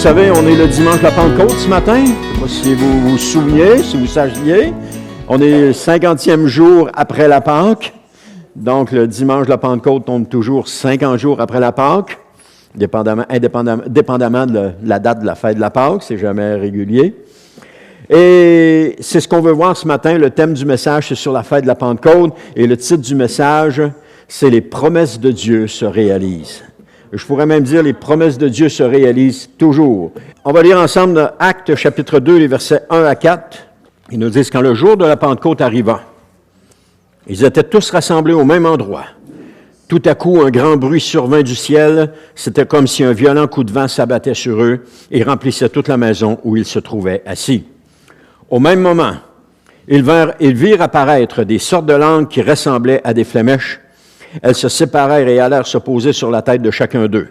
savez, on est le dimanche de la Pentecôte ce matin. Je ne sais pas si vous vous souveniez, si vous sachiez. On est le 50e jour après la Pâque. Donc, le dimanche de la Pentecôte tombe toujours 50 jours après la Pâque, dépendamment de la date de la fête de la Pâque. C'est jamais régulier. Et c'est ce qu'on veut voir ce matin. Le thème du message, c'est sur la fête de la Pentecôte. Et le titre du message, c'est « Les promesses de Dieu se réalisent ». Je pourrais même dire, les promesses de Dieu se réalisent toujours. On va lire ensemble Actes chapitre 2, les versets 1 à 4. Ils nous disent, quand le jour de la Pentecôte arriva, ils étaient tous rassemblés au même endroit. Tout à coup, un grand bruit survint du ciel. C'était comme si un violent coup de vent s'abattait sur eux et remplissait toute la maison où ils se trouvaient assis. Au même moment, ils virent apparaître des sortes de langues qui ressemblaient à des flémèches. Elles se séparèrent et allèrent se poser sur la tête de chacun d'eux.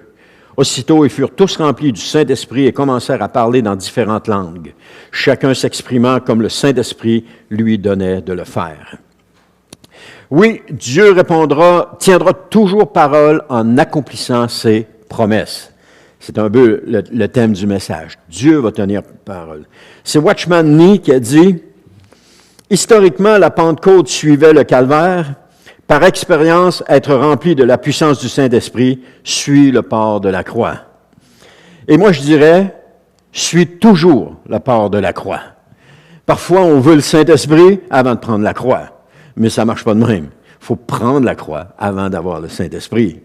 Aussitôt, ils furent tous remplis du Saint-Esprit et commencèrent à parler dans différentes langues, chacun s'exprimant comme le Saint-Esprit lui donnait de le faire. Oui, Dieu tiendra toujours parole en accomplissant ses promesses. C'est un peu le thème du message. Dieu va tenir parole. C'est Watchman Nee qui a dit, « Historiquement, la Pentecôte suivait le calvaire. Par expérience, être rempli de la puissance du Saint-Esprit suit le port de la croix. » Et moi, je dirais, suis toujours le port de la croix. Parfois, on veut le Saint-Esprit avant de prendre la croix, mais ça ne marche pas de même. Il faut prendre la croix avant d'avoir le Saint-Esprit.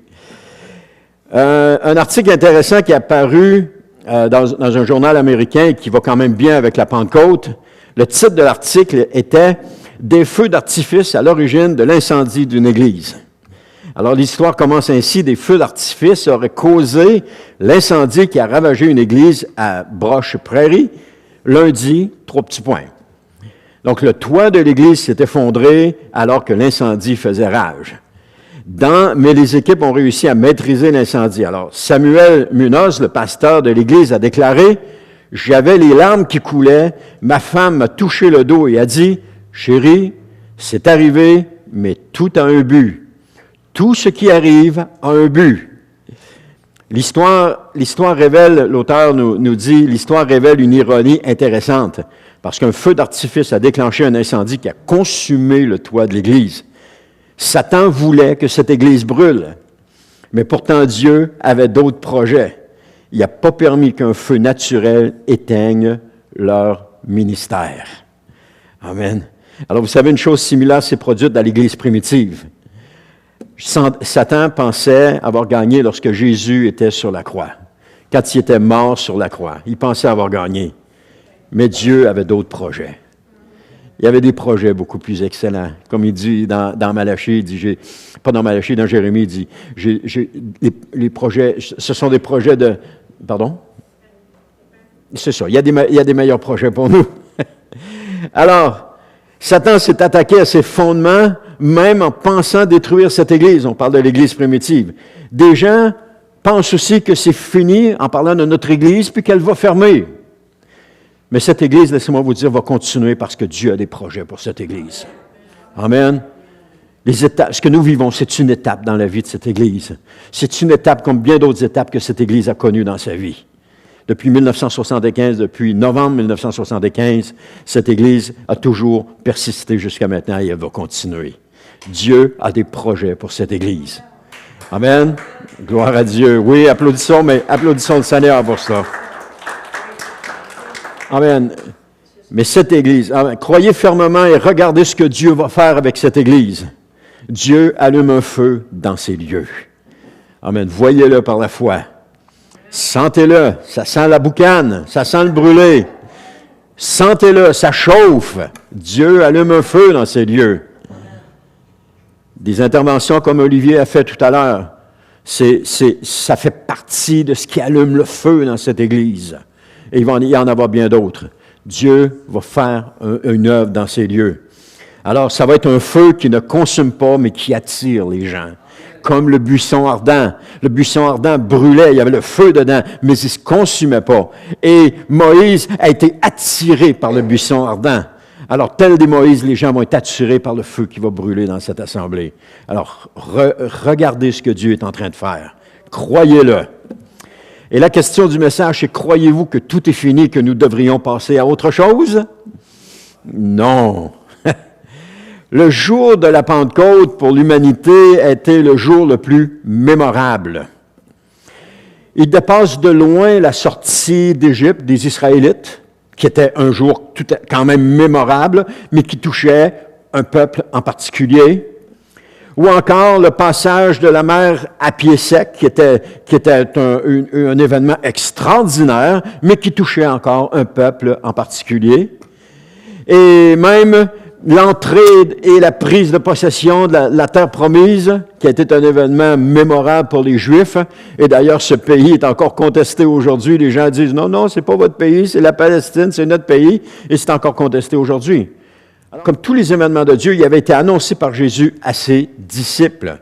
Un article intéressant qui est apparu dans un journal américain et qui va quand même bien avec la Pentecôte, le titre de l'article était « Des feux d'artifice à l'origine de l'incendie d'une église ». Alors l'histoire commence ainsi, des feux d'artifice auraient causé l'incendie qui a ravagé une église à Broche-Prairie, lundi, 3 petits points. Donc le toit de l'église s'est effondré alors que l'incendie faisait rage. Mais les équipes ont réussi à maîtriser l'incendie. Alors Samuel Munoz, le pasteur de l'église, a déclaré « J'avais les larmes qui coulaient, ma femme m'a touché le dos et a dit « Chérie, c'est arrivé, mais tout a un but. Tout ce qui arrive a un but. » L'histoire révèle, l'auteur nous dit, l'histoire révèle une ironie intéressante, parce qu'un feu d'artifice a déclenché un incendie qui a consumé le toit de l'église. Satan voulait que cette église brûle, mais pourtant Dieu avait d'autres projets. Il n'a pas permis qu'un feu naturel éteigne leur ministère. Amen. Alors, vous savez, une chose similaire s'est produite dans l'Église primitive. Satan pensait avoir gagné lorsque Jésus était sur la croix. Quand il était mort sur la croix, il pensait avoir gagné. Mais Dieu avait d'autres projets. Il y avait des projets beaucoup plus excellents. Comme il dit dans Malachie, dans Jérémie, il dit, les projets, ce sont des projets de... Pardon? C'est ça, il y a des meilleurs projets pour nous. Alors, Satan s'est attaqué à ses fondements, même en pensant détruire cette Église. On parle de l'Église primitive. Des gens pensent aussi que c'est fini en parlant de notre Église, puis qu'elle va fermer. Mais cette Église, laissez-moi vous dire, va continuer parce que Dieu a des projets pour cette Église. Amen. Ce que nous vivons, c'est une étape dans la vie de cette Église. C'est une étape comme bien d'autres étapes que cette Église a connues dans sa vie. Depuis 1975, depuis novembre 1975, cette Église a toujours persisté jusqu'à maintenant et elle va continuer. Dieu a des projets pour cette Église. Amen. Gloire à Dieu. Oui, applaudissons le Seigneur pour ça. Amen. Mais cette Église, croyez fermement et regardez ce que Dieu va faire avec cette Église. Dieu allume un feu dans ces lieux. Amen. Voyez-le par la foi. Sentez-le, ça sent la boucane, ça sent le brûlé. Sentez-le, ça chauffe. Dieu allume un feu dans ces lieux. Des interventions comme Olivier a fait tout à l'heure, ça fait partie de ce qui allume le feu dans cette Église. Et il va y en avoir bien d'autres. Dieu va faire une œuvre dans ces lieux. Alors, ça va être un feu qui ne consume pas, mais qui attire les gens. Comme le buisson ardent. Le buisson ardent brûlait, il y avait le feu dedans, mais il ne se consumait pas. Et Moïse a été attiré par le buisson ardent. Alors, tel des Moïse, les gens vont être attirés par le feu qui va brûler dans cette assemblée. Alors, regardez ce que Dieu est en train de faire. Croyez-le. Et la question du message, c'est croyez-vous que tout est fini, que nous devrions passer à autre chose? Non. Le jour de la Pentecôte pour l'humanité a été le jour le plus mémorable. Il dépasse de loin la sortie d'Égypte des Israélites, qui était un jour quand même mémorable, mais qui touchait un peuple en particulier. Ou encore le passage de la mer à pied sec, qui était un événement extraordinaire, mais qui touchait encore un peuple en particulier. Et même l'entrée et la prise de possession de la terre promise, qui a été un événement mémorable pour les Juifs. Et d'ailleurs, ce pays est encore contesté aujourd'hui. Les gens disent, non, c'est pas votre pays, c'est la Palestine, c'est notre pays. Et c'est encore contesté aujourd'hui. Comme tous les événements de Dieu, il avait été annoncé par Jésus à ses disciples.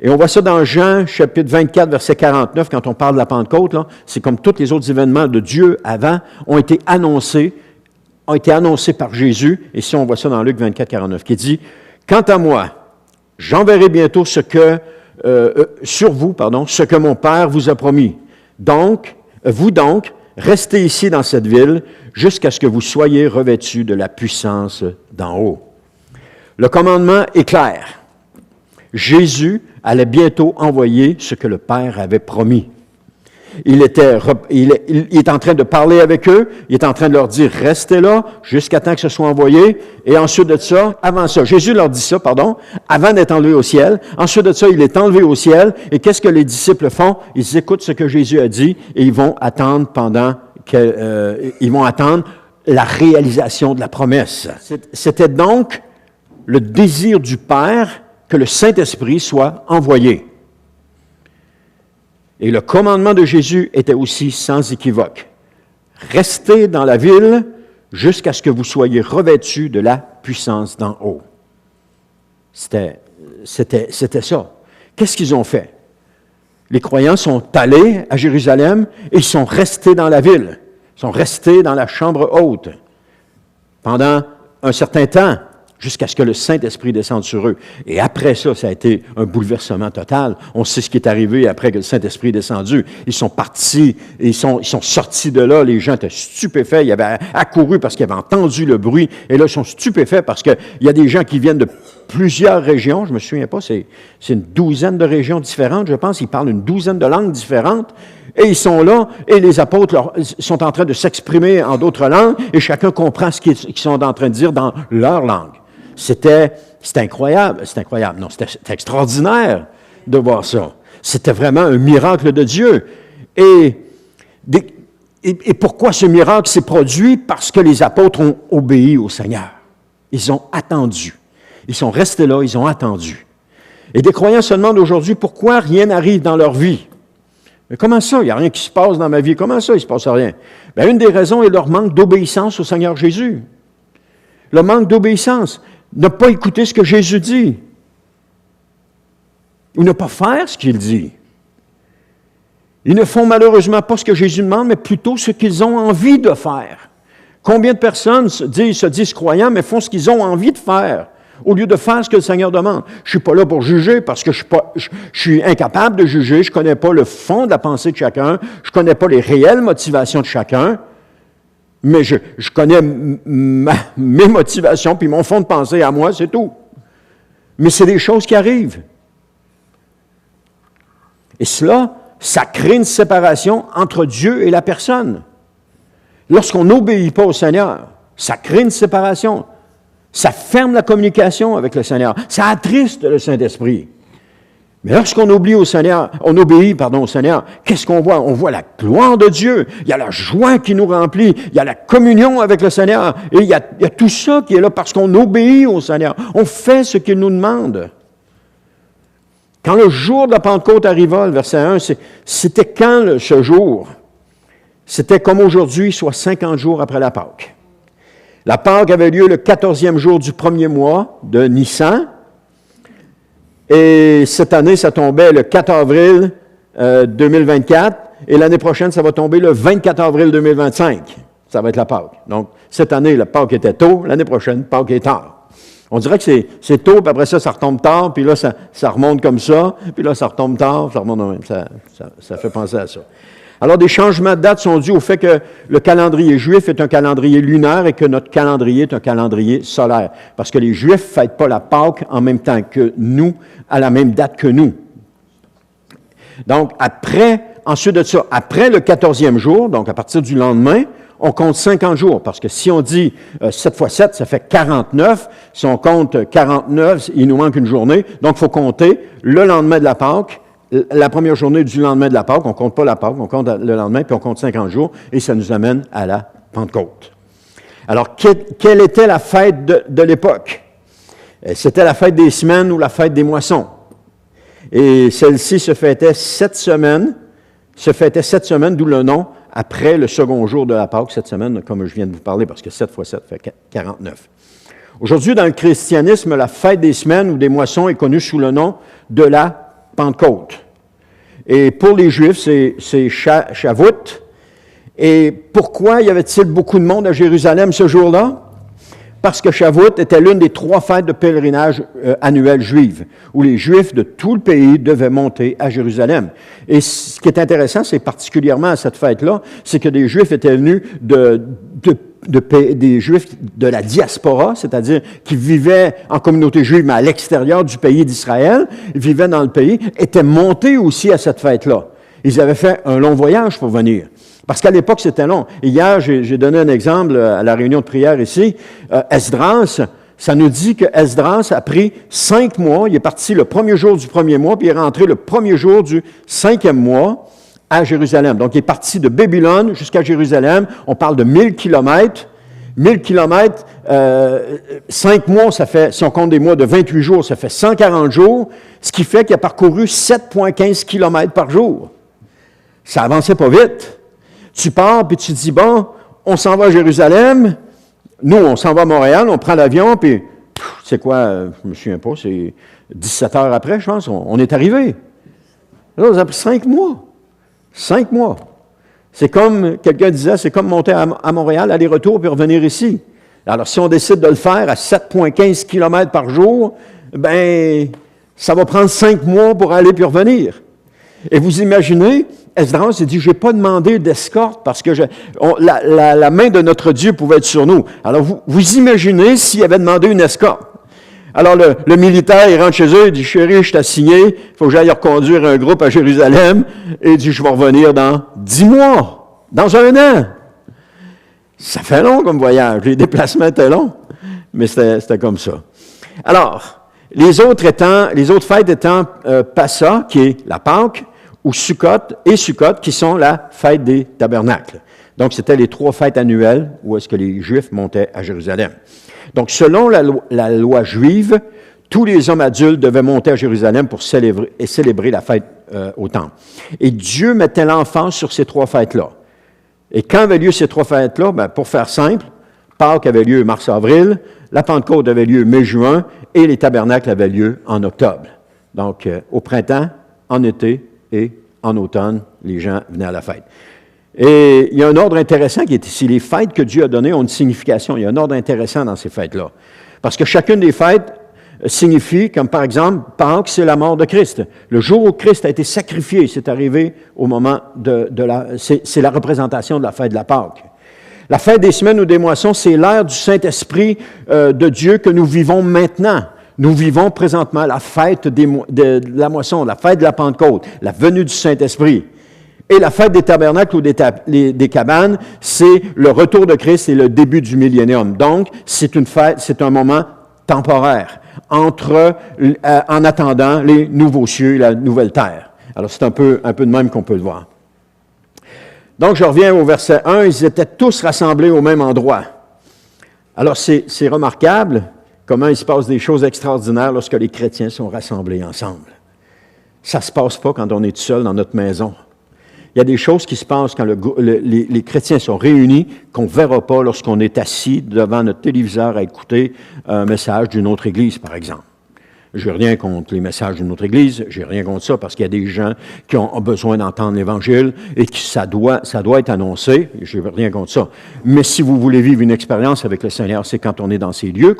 Et on voit ça dans Jean, chapitre 24, verset 49, quand on parle de la Pentecôte. Là, c'est comme tous les autres événements de Dieu avant ont été annoncés par Jésus. Et si on voit ça dans Luc 24, 49, qui dit, « Quant à moi, j'enverrai bientôt sur vous, ce que mon Père vous a promis. Vous donc, restez ici dans cette ville jusqu'à ce que vous soyez revêtus de la puissance d'en haut. » Le commandement est clair. Jésus allait bientôt envoyer ce que le Père avait promis. Il est en train de parler avec eux, il est en train de leur dire, restez là jusqu'à temps que ce soit envoyé. Et ensuite de ça, Jésus leur dit ça, avant d'être enlevé au ciel. Ensuite de ça, il est enlevé au ciel. Et qu'est-ce que les disciples font? Ils écoutent ce que Jésus a dit et ils vont attendre la réalisation de la promesse. C'était donc le désir du Père que le Saint-Esprit soit envoyé. Et le commandement de Jésus était aussi sans équivoque. Restez dans la ville jusqu'à ce que vous soyez revêtus de la puissance d'en haut. C'était ça. Qu'est-ce qu'ils ont fait? Les croyants sont allés à Jérusalem et ils sont restés dans la ville. Ils sont restés dans la chambre haute pendant un certain temps, jusqu'à ce que le Saint-Esprit descende sur eux. Et après ça, ça a été un bouleversement total. On sait ce qui est arrivé après que le Saint-Esprit est descendu. Ils sont partis, ils sont sortis de là, les gens étaient stupéfaits, ils avaient accouru parce qu'ils avaient entendu le bruit, et là, ils sont stupéfaits parce qu'il y a des gens qui viennent de plusieurs régions, je ne me souviens pas, c'est une douzaine de régions différentes, je pense, ils parlent une douzaine de langues différentes, et ils sont là, et les apôtres sont en train de s'exprimer en d'autres langues, et chacun comprend ce qu'ils sont en train de dire dans leur langue. C'était incroyable. Non, c'était extraordinaire de voir ça. C'était vraiment un miracle de Dieu. Et pourquoi ce miracle s'est produit? Parce que les apôtres ont obéi au Seigneur. Ils ont attendu. Ils sont restés là, ils ont attendu. Et des croyants se demandent aujourd'hui pourquoi rien n'arrive dans leur vie. Mais comment ça? Il n'y a rien qui se passe dans ma vie. Comment ça, il ne se passe rien? Bien, une des raisons est leur manque d'obéissance au Seigneur Jésus. Le manque d'obéissance. Ne pas écouter ce que Jésus dit. Ou ne pas faire ce qu'il dit. Ils ne font malheureusement pas ce que Jésus demande, mais plutôt ce qu'ils ont envie de faire. Combien de personnes se disent croyants, mais font ce qu'ils ont envie de faire, au lieu de faire ce que le Seigneur demande? Je ne suis pas là pour juger, parce que je suis incapable de juger, je ne connais pas le fond de la pensée de chacun, je ne connais pas les réelles motivations de chacun, mais je connais mes motivations, puis mon fond de pensée à moi, c'est tout. Mais c'est des choses qui arrivent. Et cela, ça crée une séparation entre Dieu et la personne. Lorsqu'on n'obéit pas au Seigneur, ça crée une séparation. Ça ferme la communication avec le Seigneur. Ça attriste le Saint-Esprit. Mais lorsqu'on obéit au Seigneur, qu'est-ce qu'on voit? On voit la gloire de Dieu. Il y a la joie qui nous remplit. Il y a la communion avec le Seigneur. Et il y a tout ça qui est là parce qu'on obéit au Seigneur. On fait ce qu'il nous demande. Quand le jour de la Pentecôte arriva, le verset 1, c'était quand ce jour? C'était comme aujourd'hui, soit 50 jours après la Pâque. La Pâque avait lieu le 14e jour du premier mois de Nissan. Et cette année, ça tombait le 4 avril 2024. Et l'année prochaine, ça va tomber le 24 avril 2025. Ça va être la Pâque. Donc, cette année, la Pâque était tôt. L'année prochaine, Pâque est tard. On dirait que c'est tôt, puis après ça retombe tard, puis là, ça remonte comme ça, puis là, ça retombe tard, ça remonte. Ça fait penser à ça. Alors, des changements de date sont dus au fait que le calendrier juif est un calendrier lunaire et que notre calendrier est un calendrier solaire. Parce que les Juifs ne fêtent pas la Pâque en même temps que nous, à la même date que nous. Donc, ensuite de ça, après le 14e jour, donc à partir du lendemain, on compte 50 jours, parce que si on dit 7 fois 7, ça fait 49. Si on compte 49, il nous manque une journée. Donc, il faut compter le lendemain de la Pâque, la première journée du lendemain de la Pâque. On ne compte pas la Pâque, on compte le lendemain, puis on compte 50 jours, et ça nous amène à la Pentecôte. Alors, quelle était la fête de l'époque? C'était la fête des semaines ou la fête des moissons. Et celle-ci se fêtait 7 semaines, d'où le nom, après le second jour de la Pâque, cette semaine, comme je viens de vous parler, parce que 7 fois 7 fait 49. Aujourd'hui, dans le christianisme, la fête des semaines ou des moissons est connue sous le nom de la Pentecôte. Et pour les Juifs, c'est Shavuot. Et pourquoi y avait-il beaucoup de monde à Jérusalem ce jour-là? Parce que Shavuot était l'une des 3 fêtes de pèlerinage annuelles juives, où les Juifs de tout le pays devaient monter à Jérusalem. Et ce qui est intéressant, c'est particulièrement à cette fête-là, c'est que des Juifs étaient venus des Juifs de la diaspora, c'est-à-dire qui vivaient en communauté juive, mais à l'extérieur du pays d'Israël, vivaient dans le pays, étaient montés aussi à cette fête-là. Ils avaient fait un long voyage pour venir. Parce qu'à l'époque, c'était long. Hier, j'ai donné un exemple à la réunion de prière ici. Esdras, ça nous dit que Esdras a pris 5 mois. Il est parti le premier jour du premier mois, puis il est rentré le premier jour du 5e mois à Jérusalem. Donc, il est parti de Babylone jusqu'à Jérusalem. On parle de 1000 kilomètres. 1000 kilomètres, 5 mois, ça fait, si on compte des mois de 28 jours, ça fait 140 jours, ce qui fait qu'il a parcouru 7,15 kilomètres par jour. Ça avançait pas vite. Tu pars, puis tu te dis, bon, on s'en va à Jérusalem. Nous, on s'en va à Montréal, on prend l'avion, puis, c'est quoi, je me souviens pas, c'est 17 heures après, je pense, on est arrivé. Là, ça a pris 5 mois. 5 mois. C'est comme, quelqu'un disait, c'est comme monter à Montréal, aller-retour, puis revenir ici. Alors, si on décide de le faire à 7,15 km par jour, ben, ça va prendre 5 mois pour aller puis revenir. Et vous imaginez, Esdras s'est dit, je n'ai pas demandé d'escorte parce que la main de notre Dieu pouvait être sur nous. Alors, vous imaginez s'il avait demandé une escorte. Alors, le militaire, il rentre chez eux, il dit, chérie, je t'ai assigné, il faut que j'aille reconduire un groupe à Jérusalem. Et il dit, je vais revenir dans 10 mois, dans 1 an. Ça fait long comme voyage. Les déplacements étaient longs, mais c'était comme ça. Alors, les autres fêtes étant Passa, qui est la Pâque, ou Sukkot, qui sont la fête des tabernacles. Donc, c'était les 3 fêtes annuelles où est-ce que les Juifs montaient à Jérusalem. Donc, selon la loi juive, tous les hommes adultes devaient monter à Jérusalem pour célébrer la fête au temple. Et Dieu mettait l'emphase sur ces 3 fêtes-là. Et quand avaient lieu ces 3 fêtes-là? Ben, pour faire simple, Pâques avait lieu mars-avril, la Pentecôte avait lieu mai-juin, et les tabernacles avaient lieu en octobre. Donc, au printemps, en été et en automne, les gens venaient à la fête. Et il y a un ordre intéressant qui est ici. Les fêtes que Dieu a données ont une signification. Il y a un ordre intéressant dans ces fêtes-là. Parce que chacune des fêtes signifie, comme par exemple, Pâques, c'est la mort de Christ. Le jour où Christ a été sacrifié, c'est arrivé au moment c'est la représentation de la fête de la Pâque. La fête des semaines ou des moissons, c'est l'ère du Saint-Esprit de Dieu que nous vivons maintenant. Nous vivons présentement la fête de la moisson, la fête de la Pentecôte, la venue du Saint-Esprit. Et la fête des tabernacles ou des cabanes, c'est le retour de Christ et le début du millénium. Donc, c'est une fête, c'est un moment temporaire en attendant les nouveaux cieux et la nouvelle terre. Alors, c'est un peu de même qu'on peut le voir. Donc, je reviens au verset 1. Ils étaient tous rassemblés au même endroit. Alors, c'est remarquable comment il se passe des choses extraordinaires lorsque les chrétiens sont rassemblés ensemble. Ça ne se passe pas quand on est tout seul dans notre maison. Il y a des choses qui se passent quand les chrétiens sont réunis qu'on ne verra pas lorsqu'on est assis devant notre téléviseur à écouter un message d'une autre église, par exemple. Je n'ai rien contre les messages de notre Église, je n'ai rien contre ça, parce qu'il y a des gens qui ont besoin d'entendre l'Évangile et que ça doit être annoncé, je n'ai rien contre ça. Mais si vous voulez vivre une expérience avec le Seigneur, c'est quand on est dans ces lieux,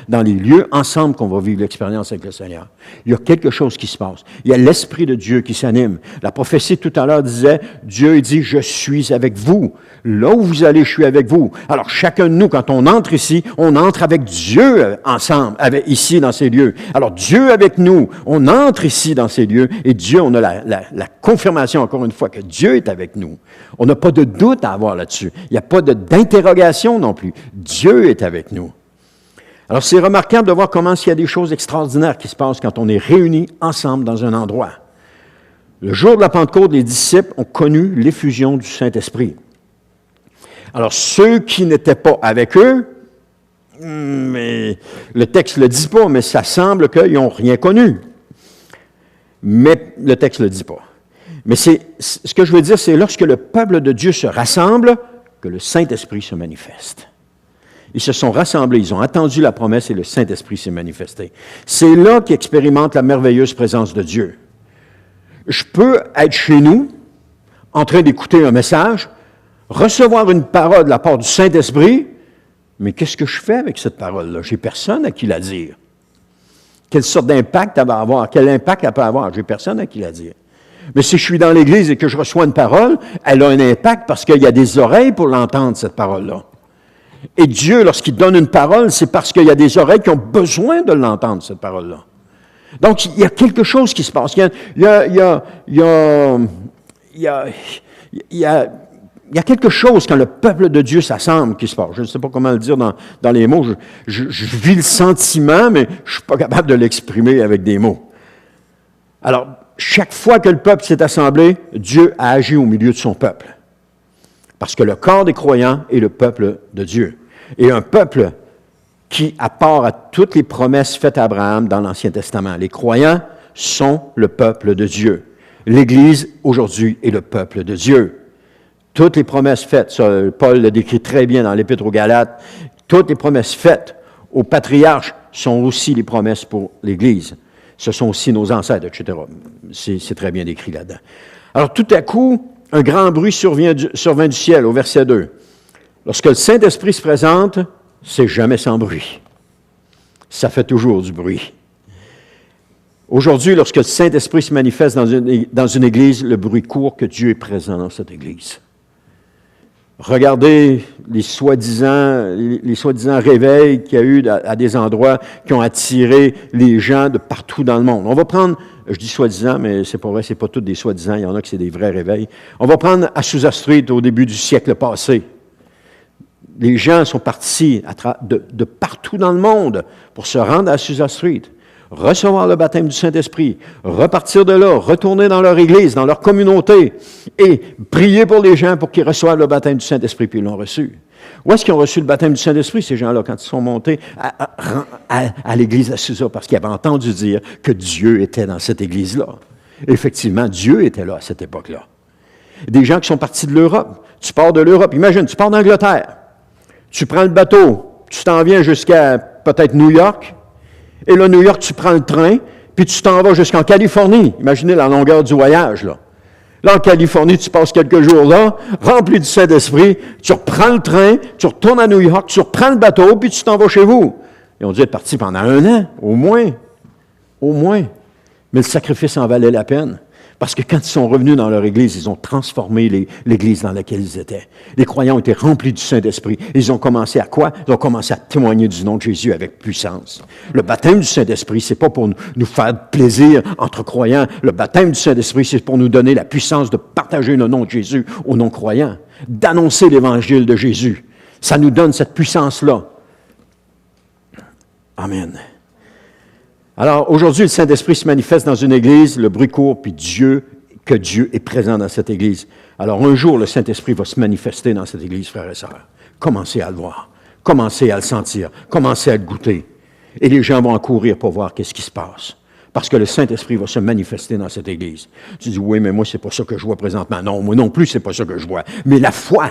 dans les lieux ensemble qu'on va vivre l'expérience avec le Seigneur. Il y a quelque chose qui se passe. Il y a l'Esprit de Dieu qui s'anime. La prophétie tout à l'heure disait, Dieu dit, je suis avec vous. Là où vous allez, je suis avec vous. Alors, chacun de nous, quand on entre ici, on entre avec Dieu ensemble, ici dans ces lieux. Alors, Dieu avec nous, on entre ici dans ces lieux et Dieu, on a la confirmation, encore une fois, que Dieu est avec nous. On n'a pas de doute à avoir là-dessus. Il n'y a pas d'interrogation non plus. Dieu est avec nous. Alors, c'est remarquable de voir comment il y a des choses extraordinaires qui se passent quand on est réunis ensemble dans un endroit. Le jour de la Pentecôte, les disciples ont connu l'effusion du Saint-Esprit. Alors, ceux qui n'étaient pas avec eux, mais le texte ne le dit pas, mais ça semble qu'ils n'ont rien connu. Mais le texte ne le dit pas. Mais ce que je veux dire, c'est lorsque le peuple de Dieu se rassemble, que le Saint-Esprit se manifeste. Ils se sont rassemblés, ils ont attendu la promesse et le Saint-Esprit s'est manifesté. C'est là qu'ils expérimentent la merveilleuse présence de Dieu. Je peux être chez nous, en train d'écouter un message, recevoir une parole de la part du Saint-Esprit, mais qu'est-ce que je fais avec cette parole-là? J'ai personne à qui la dire. Quelle sorte d'impact elle va avoir? Quel impact elle peut avoir? J'ai personne à qui la dire. Mais si je suis dans l'Église et que je reçois une parole, elle a un impact parce qu'il y a des oreilles pour l'entendre, cette parole-là. Et Dieu, lorsqu'il donne une parole, c'est parce qu'il y a des oreilles qui ont besoin de l'entendre, cette parole-là. Donc, il y a quelque chose qui se passe. Il y a quelque chose quand le peuple de Dieu s'assemble qui se passe. Je ne sais pas comment le dire dans les mots. Je vis le sentiment, mais je ne suis pas capable de l'exprimer avec des mots. Alors, chaque fois que le peuple s'est assemblé, Dieu a agi au milieu de son peuple. Parce que le corps des croyants est le peuple de Dieu. Et un peuple qui, à part à toutes les promesses faites à Abraham dans l'Ancien Testament, les croyants sont le peuple de Dieu. L'Église, aujourd'hui, est le peuple de Dieu. Toutes les promesses faites, ça, Paul le décrit très bien dans l'Épître aux Galates, toutes les promesses faites aux patriarches sont aussi les promesses pour l'Église. Ce sont aussi nos ancêtres, etc. C'est très bien décrit là-dedans. Alors, tout à coup, un grand bruit survint du ciel, au verset 2. Lorsque le Saint-Esprit se présente, c'est jamais sans bruit. Ça fait toujours du bruit. Aujourd'hui, lorsque le Saint-Esprit se manifeste dans une église, le bruit court que Dieu est présent dans cette église. Regardez les soi-disant réveils qu'il y a eu à des endroits qui ont attiré les gens de partout dans le monde. On va prendre, je dis soi-disant, mais c'est pas vrai, c'est pas tous des soi-disant, il y en a qui c'est des vrais réveils. On va prendre Azusa Street au début du siècle passé. Les gens sont partis de partout dans le monde pour se rendre à Azusa Street, recevoir le baptême du Saint-Esprit, repartir de là, retourner dans leur église, dans leur communauté et prier pour les gens pour qu'ils reçoivent le baptême du Saint-Esprit, puis ils l'ont reçu. Où est-ce qu'ils ont reçu le baptême du Saint-Esprit, ces gens-là, quand ils sont montés à l'église d'Azusa, parce qu'ils avaient entendu dire que Dieu était dans cette église-là. Effectivement, Dieu était là à cette époque-là. Des gens qui sont partis de l'Europe. Tu pars de l'Europe, imagine, tu pars d'Angleterre. Tu prends le bateau, tu t'en viens jusqu'à peut-être New York, et là, New York, tu prends le train, puis tu t'en vas jusqu'en Californie. Imaginez la longueur du voyage, là. Là, en Californie, tu passes quelques jours là, rempli du Saint-Esprit, tu reprends le train, tu retournes à New York, tu reprends le bateau, puis tu t'en vas chez vous. Ils ont dû être partis pendant 1 an, au moins. Au moins. Mais le sacrifice en valait la peine. Parce que quand ils sont revenus dans leur église, ils ont transformé l'église dans laquelle ils étaient. Les croyants ont été remplis du Saint-Esprit. Ils ont commencé à quoi? Ils ont commencé à témoigner du nom de Jésus avec puissance. Le baptême du Saint-Esprit, c'est pas pour nous faire plaisir entre croyants. Le baptême du Saint-Esprit, c'est pour nous donner la puissance de partager le nom de Jésus aux non-croyants, d'annoncer l'évangile de Jésus. Ça nous donne cette puissance-là. Amen. Alors, aujourd'hui, le Saint-Esprit se manifeste dans une église, le bruit court, puis Dieu est présent dans cette église. Alors, un jour, le Saint-Esprit va se manifester dans cette église, frères et sœurs. Commencez à le voir, commencez à le sentir, commencez à le goûter. Et les gens vont en courir pour voir qu'est-ce qui se passe. Parce que le Saint-Esprit va se manifester dans cette église. Tu dis, oui, mais moi, c'est pas ça que je vois présentement. Non, moi non plus, c'est pas ça que je vois. Mais la foi,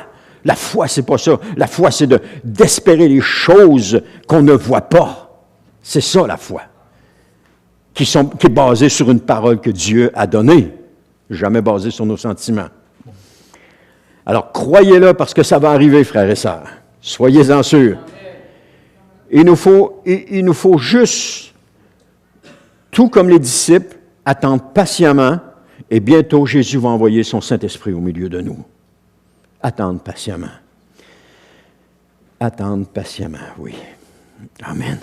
c'est pas ça. La foi, c'est d'espérer les choses qu'on ne voit pas. C'est ça, la foi. qui est basée sur une parole que Dieu a donnée, jamais basée sur nos sentiments. Alors, croyez-le parce que ça va arriver, frères et sœurs. Soyez-en sûrs. Il nous faut juste, tout comme les disciples, attendre patiemment et bientôt Jésus va envoyer son Saint-Esprit au milieu de nous. Attendre patiemment. Attendre patiemment, oui. Amen.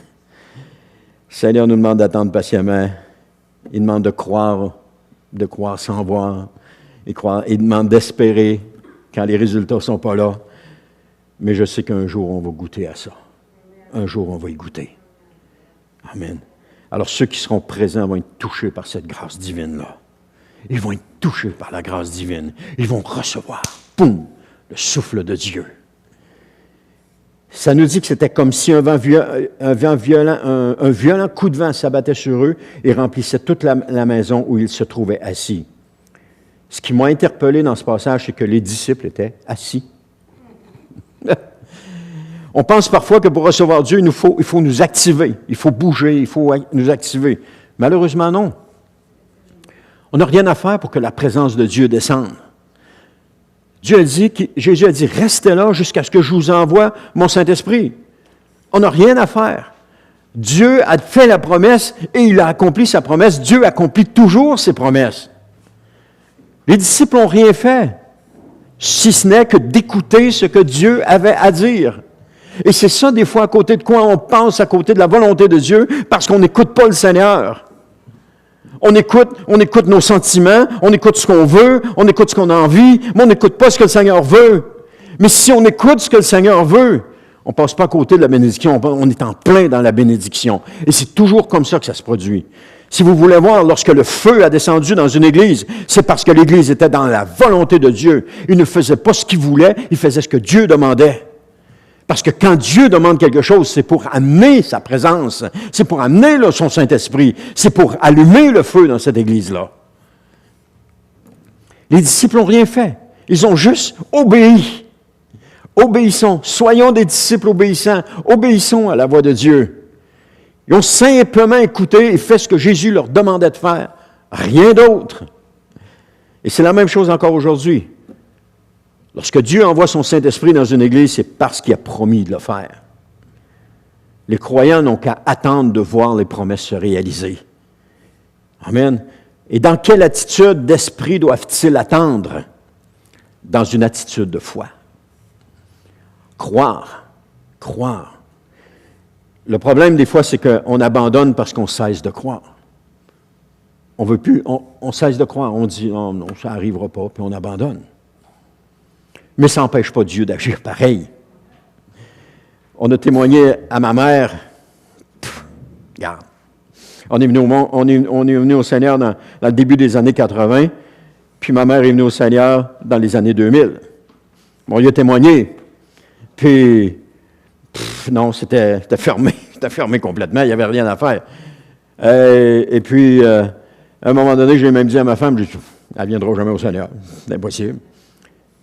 Le Seigneur nous demande d'attendre patiemment. Il demande de croire sans voir. Il demande d'espérer quand les résultats ne sont pas là. Mais je sais qu'un jour, on va goûter à ça. Un jour, on va y goûter. Amen. Alors, ceux qui seront présents vont être touchés par cette grâce divine-là. Ils vont être touchés par la grâce divine. Ils vont recevoir, boum, le souffle de Dieu. Ça nous dit que c'était comme si un violent coup de vent s'abattait sur eux et remplissait toute la maison où ils se trouvaient assis. Ce qui m'a interpellé dans ce passage, c'est que les disciples étaient assis. On pense parfois que pour recevoir Dieu, il faut nous activer, il faut bouger, il faut nous activer. Malheureusement, non. On n'a rien à faire pour que la présence de Dieu descende. Jésus a dit, restez là jusqu'à ce que je vous envoie mon Saint-Esprit. On n'a rien à faire. Dieu a fait la promesse et il a accompli sa promesse. Dieu accomplit toujours ses promesses. Les disciples n'ont rien fait, si ce n'est que d'écouter ce que Dieu avait à dire. Et c'est ça, des fois, à côté de quoi on pense à côté de la volonté de Dieu, parce qu'on n'écoute pas le Seigneur. On écoute nos sentiments, on écoute ce qu'on veut, on écoute ce qu'on a envie, mais on n'écoute pas ce que le Seigneur veut. Mais si on écoute ce que le Seigneur veut, on ne passe pas à côté de la bénédiction, on est en plein dans la bénédiction. Et c'est toujours comme ça que ça se produit. Si vous voulez voir, lorsque le feu a descendu dans une église, c'est parce que l'église était dans la volonté de Dieu. Il ne faisait pas ce qu'il voulait, il faisait ce que Dieu demandait. Parce que quand Dieu demande quelque chose, c'est pour amener sa présence, c'est pour amener son Saint-Esprit, c'est pour allumer le feu dans cette église-là. Les disciples n'ont rien fait. Ils ont juste obéi. Obéissons. Soyons des disciples obéissants. Obéissons à la voix de Dieu. Ils ont simplement écouté et fait ce que Jésus leur demandait de faire. Rien d'autre. Et c'est la même chose encore aujourd'hui. Lorsque Dieu envoie son Saint-Esprit dans une église, c'est parce qu'il a promis de le faire. Les croyants n'ont qu'à attendre de voir les promesses se réaliser. Amen. Et dans quelle attitude d'esprit doivent-ils attendre? Dans une attitude de foi. Croire. Croire. Le problème, des fois, c'est qu'on abandonne parce qu'on cesse de croire. On veut plus, on cesse de croire. On dit, oh, non, ça n'arrivera pas, puis on abandonne. Mais ça n'empêche pas Dieu d'agir pareil. On a témoigné à ma mère, regarde, on est venu au Seigneur dans le début des années 80, puis ma mère est venue au Seigneur dans les années 2000. Bon, il a témoigné, puis non, c'était fermé, c'était fermé complètement, il n'y avait rien à faire. Et puis, à un moment donné, j'ai même dit à ma femme, elle ne viendra jamais au Seigneur, c'est impossible.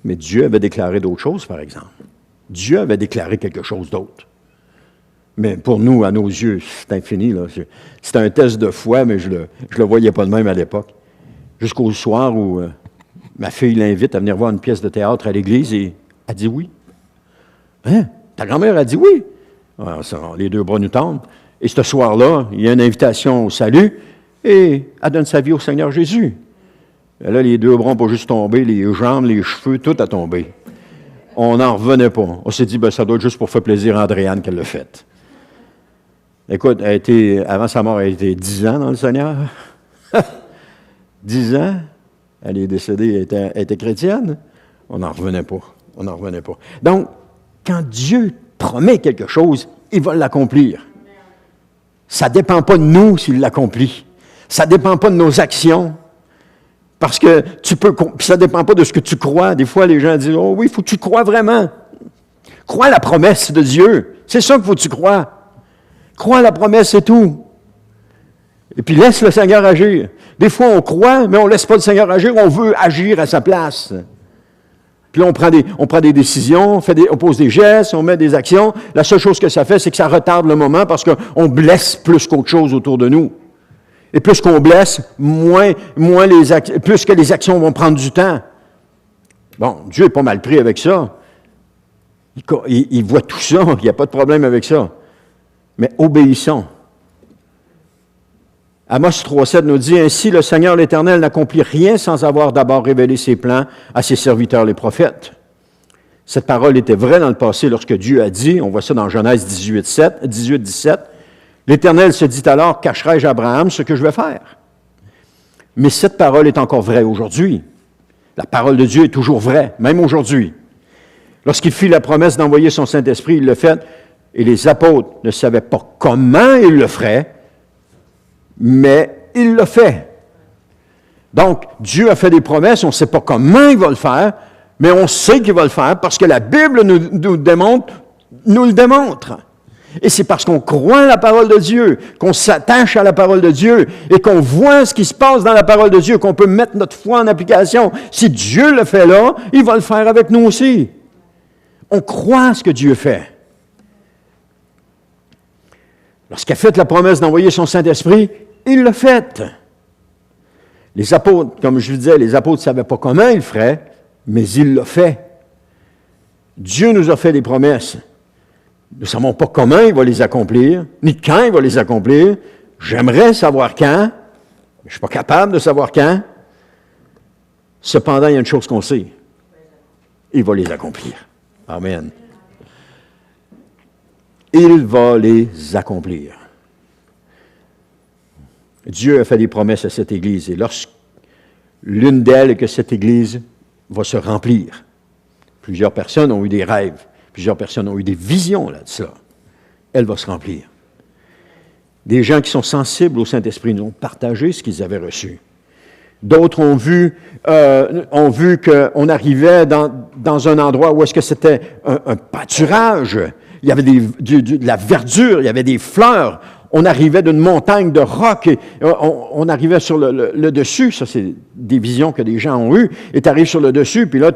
Mais Dieu avait déclaré d'autres choses, par exemple. Dieu avait déclaré quelque chose d'autre. Mais pour nous, à nos yeux, c'est infini. Là. C'était un test de foi, mais je le voyais pas de même à l'époque. Jusqu'au soir où ma fille l'invite à venir voir une pièce de théâtre à l'église et elle dit oui. Hein? Ta grand-mère a dit oui. Alors, ça, les deux bras nous tombent. Et ce soir-là, il y a une invitation au salut et elle donne sa vie au Seigneur Jésus. Et là, les deux bras n'ont pas juste tombé, les jambes, les cheveux, tout a tombé. On n'en revenait pas. On s'est dit, ça doit être juste pour faire plaisir à Andréane qu'elle l'a fait. Écoute, avant sa mort, elle a été 10 ans dans le Seigneur. 10 ans. Elle est décédée, elle était chrétienne. On n'en revenait pas. On n'en revenait pas. Donc, quand Dieu promet quelque chose, il va l'accomplir. Ça ne dépend pas de nous s'il l'accomplit. Ça ne dépend pas de nos actions. Parce que ça ne dépend pas de ce que tu crois. Des fois, les gens disent, oh oui, il faut que tu crois vraiment. Crois à la promesse de Dieu. C'est ça qu'il faut que tu crois. Crois à la promesse, c'est tout. Et puis laisse le Seigneur agir. Des fois, on croit, mais on ne laisse pas le Seigneur agir, on veut agir à sa place. Puis là, on prend des décisions, on pose des gestes, on met des actions. La seule chose que ça fait, c'est que ça retarde le moment parce qu'on blesse plus qu'autre chose autour de nous. Et plus qu'on blesse, plus que les actions vont prendre du temps. Bon, Dieu n'est pas mal pris avec ça. Il voit tout ça, il n'y a pas de problème avec ça. Mais obéissons. Amos 3,7 nous dit, « Ainsi le Seigneur l'Éternel n'accomplit rien sans avoir d'abord révélé ses plans à ses serviteurs les prophètes. » Cette parole était vraie dans le passé lorsque Dieu a dit, on voit ça dans Genèse 18-17, « L'Éternel se dit alors, cacherai-je à Abraham ce que je vais faire? » Mais cette parole est encore vraie aujourd'hui. La parole de Dieu est toujours vraie, même aujourd'hui. Lorsqu'il fit la promesse d'envoyer son Saint-Esprit, il le fait, et les apôtres ne savaient pas comment il le ferait, mais il l'a fait. Donc, Dieu a fait des promesses, on ne sait pas comment il va le faire, mais on sait qu'il va le faire parce que la Bible nous le démontre. Et c'est parce qu'on croit à la parole de Dieu, qu'on s'attache à la parole de Dieu et qu'on voit ce qui se passe dans la parole de Dieu, qu'on peut mettre notre foi en application. Si Dieu le fait là, il va le faire avec nous aussi. On croit à ce que Dieu fait. Lorsqu'il a fait la promesse d'envoyer son Saint-Esprit, il l'a fait. Les apôtres, comme je le disais, les apôtres ne savaient pas comment il le ferait, mais il l'a fait. Dieu nous a fait des promesses. Nous ne savons pas comment il va les accomplir, ni quand il va les accomplir. J'aimerais savoir quand, mais je ne suis pas capable de savoir quand. Cependant, il y a une chose qu'on sait. Il va les accomplir. Amen. Il va les accomplir. Dieu a fait des promesses à cette Église, et l'une d'elles est que cette Église va se remplir. Plusieurs personnes ont eu des rêves. Plusieurs personnes ont eu des visions là de ça. Elle va se remplir. Des gens qui sont sensibles au Saint-Esprit nous ont partagé ce qu'ils avaient reçu. D'autres ont vu qu'on arrivait dans un endroit où est-ce que c'était un pâturage. Il y avait de la verdure, il y avait des fleurs. On arrivait d'une montagne de rocs et on arrivait sur le dessus. Ça, c'est des visions que des gens ont eues. Et tu arrives sur le dessus, puis là,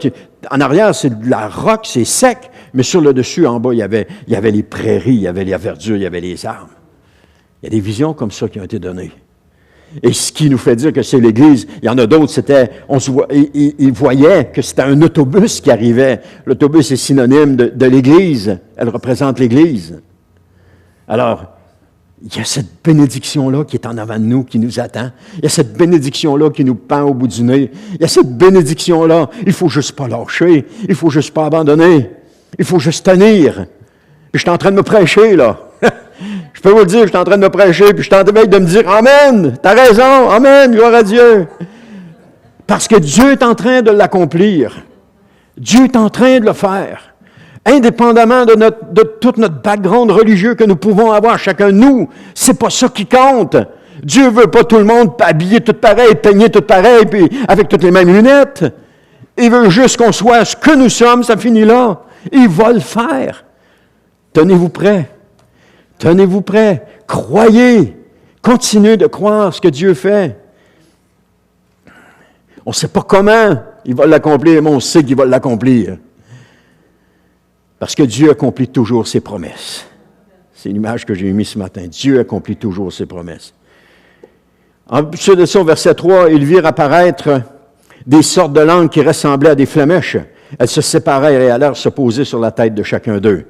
en arrière, c'est de la roc, c'est sec. Mais sur le dessus, en bas, il y avait les prairies, il y avait la verdure, il y avait les arbres. Il y a des visions comme ça qui ont été données. Et ce qui nous fait dire que c'est l'Église, il y en a d'autres, ils voyaient que c'était un autobus qui arrivait. L'autobus est synonyme de l'Église. Elle représente l'Église. Alors, il y a cette bénédiction-là qui est en avant de nous, qui nous attend. Il y a cette bénédiction-là qui nous pend au bout du nez. Il y a cette bénédiction-là. Il ne faut juste pas lâcher. Il ne faut juste pas abandonner. Il faut juste tenir. Puis je suis en train de me prêcher, là. Je peux vous le dire, je suis en train de me prêcher, puis je suis en train de me dire « Amen! T'as raison! Amen! Gloire à Dieu! » Parce que Dieu est en train de l'accomplir. Dieu est en train de le faire. Indépendamment de tout notre background religieux que nous pouvons avoir, chacun de nous, c'est pas ça qui compte. Dieu veut pas tout le monde habillé tout pareil, peigné tout pareil, puis avec toutes les mêmes lunettes. Il veut juste qu'on soit ce que nous sommes, ça finit là. Il va le faire. Tenez-vous prêts. Tenez-vous prêts. Croyez. Continuez de croire ce que Dieu fait. On ne sait pas comment il va l'accomplir, mais on sait qu'il va l'accomplir. Parce que Dieu accomplit toujours ses promesses. C'est l'image que j'ai mise ce matin. Dieu accomplit toujours ses promesses. En plus de ça, au verset 3, ils virent apparaître des sortes de langues qui ressemblaient à des flammèches. Elles se séparèrent et allèrent se poser sur la tête de chacun d'eux.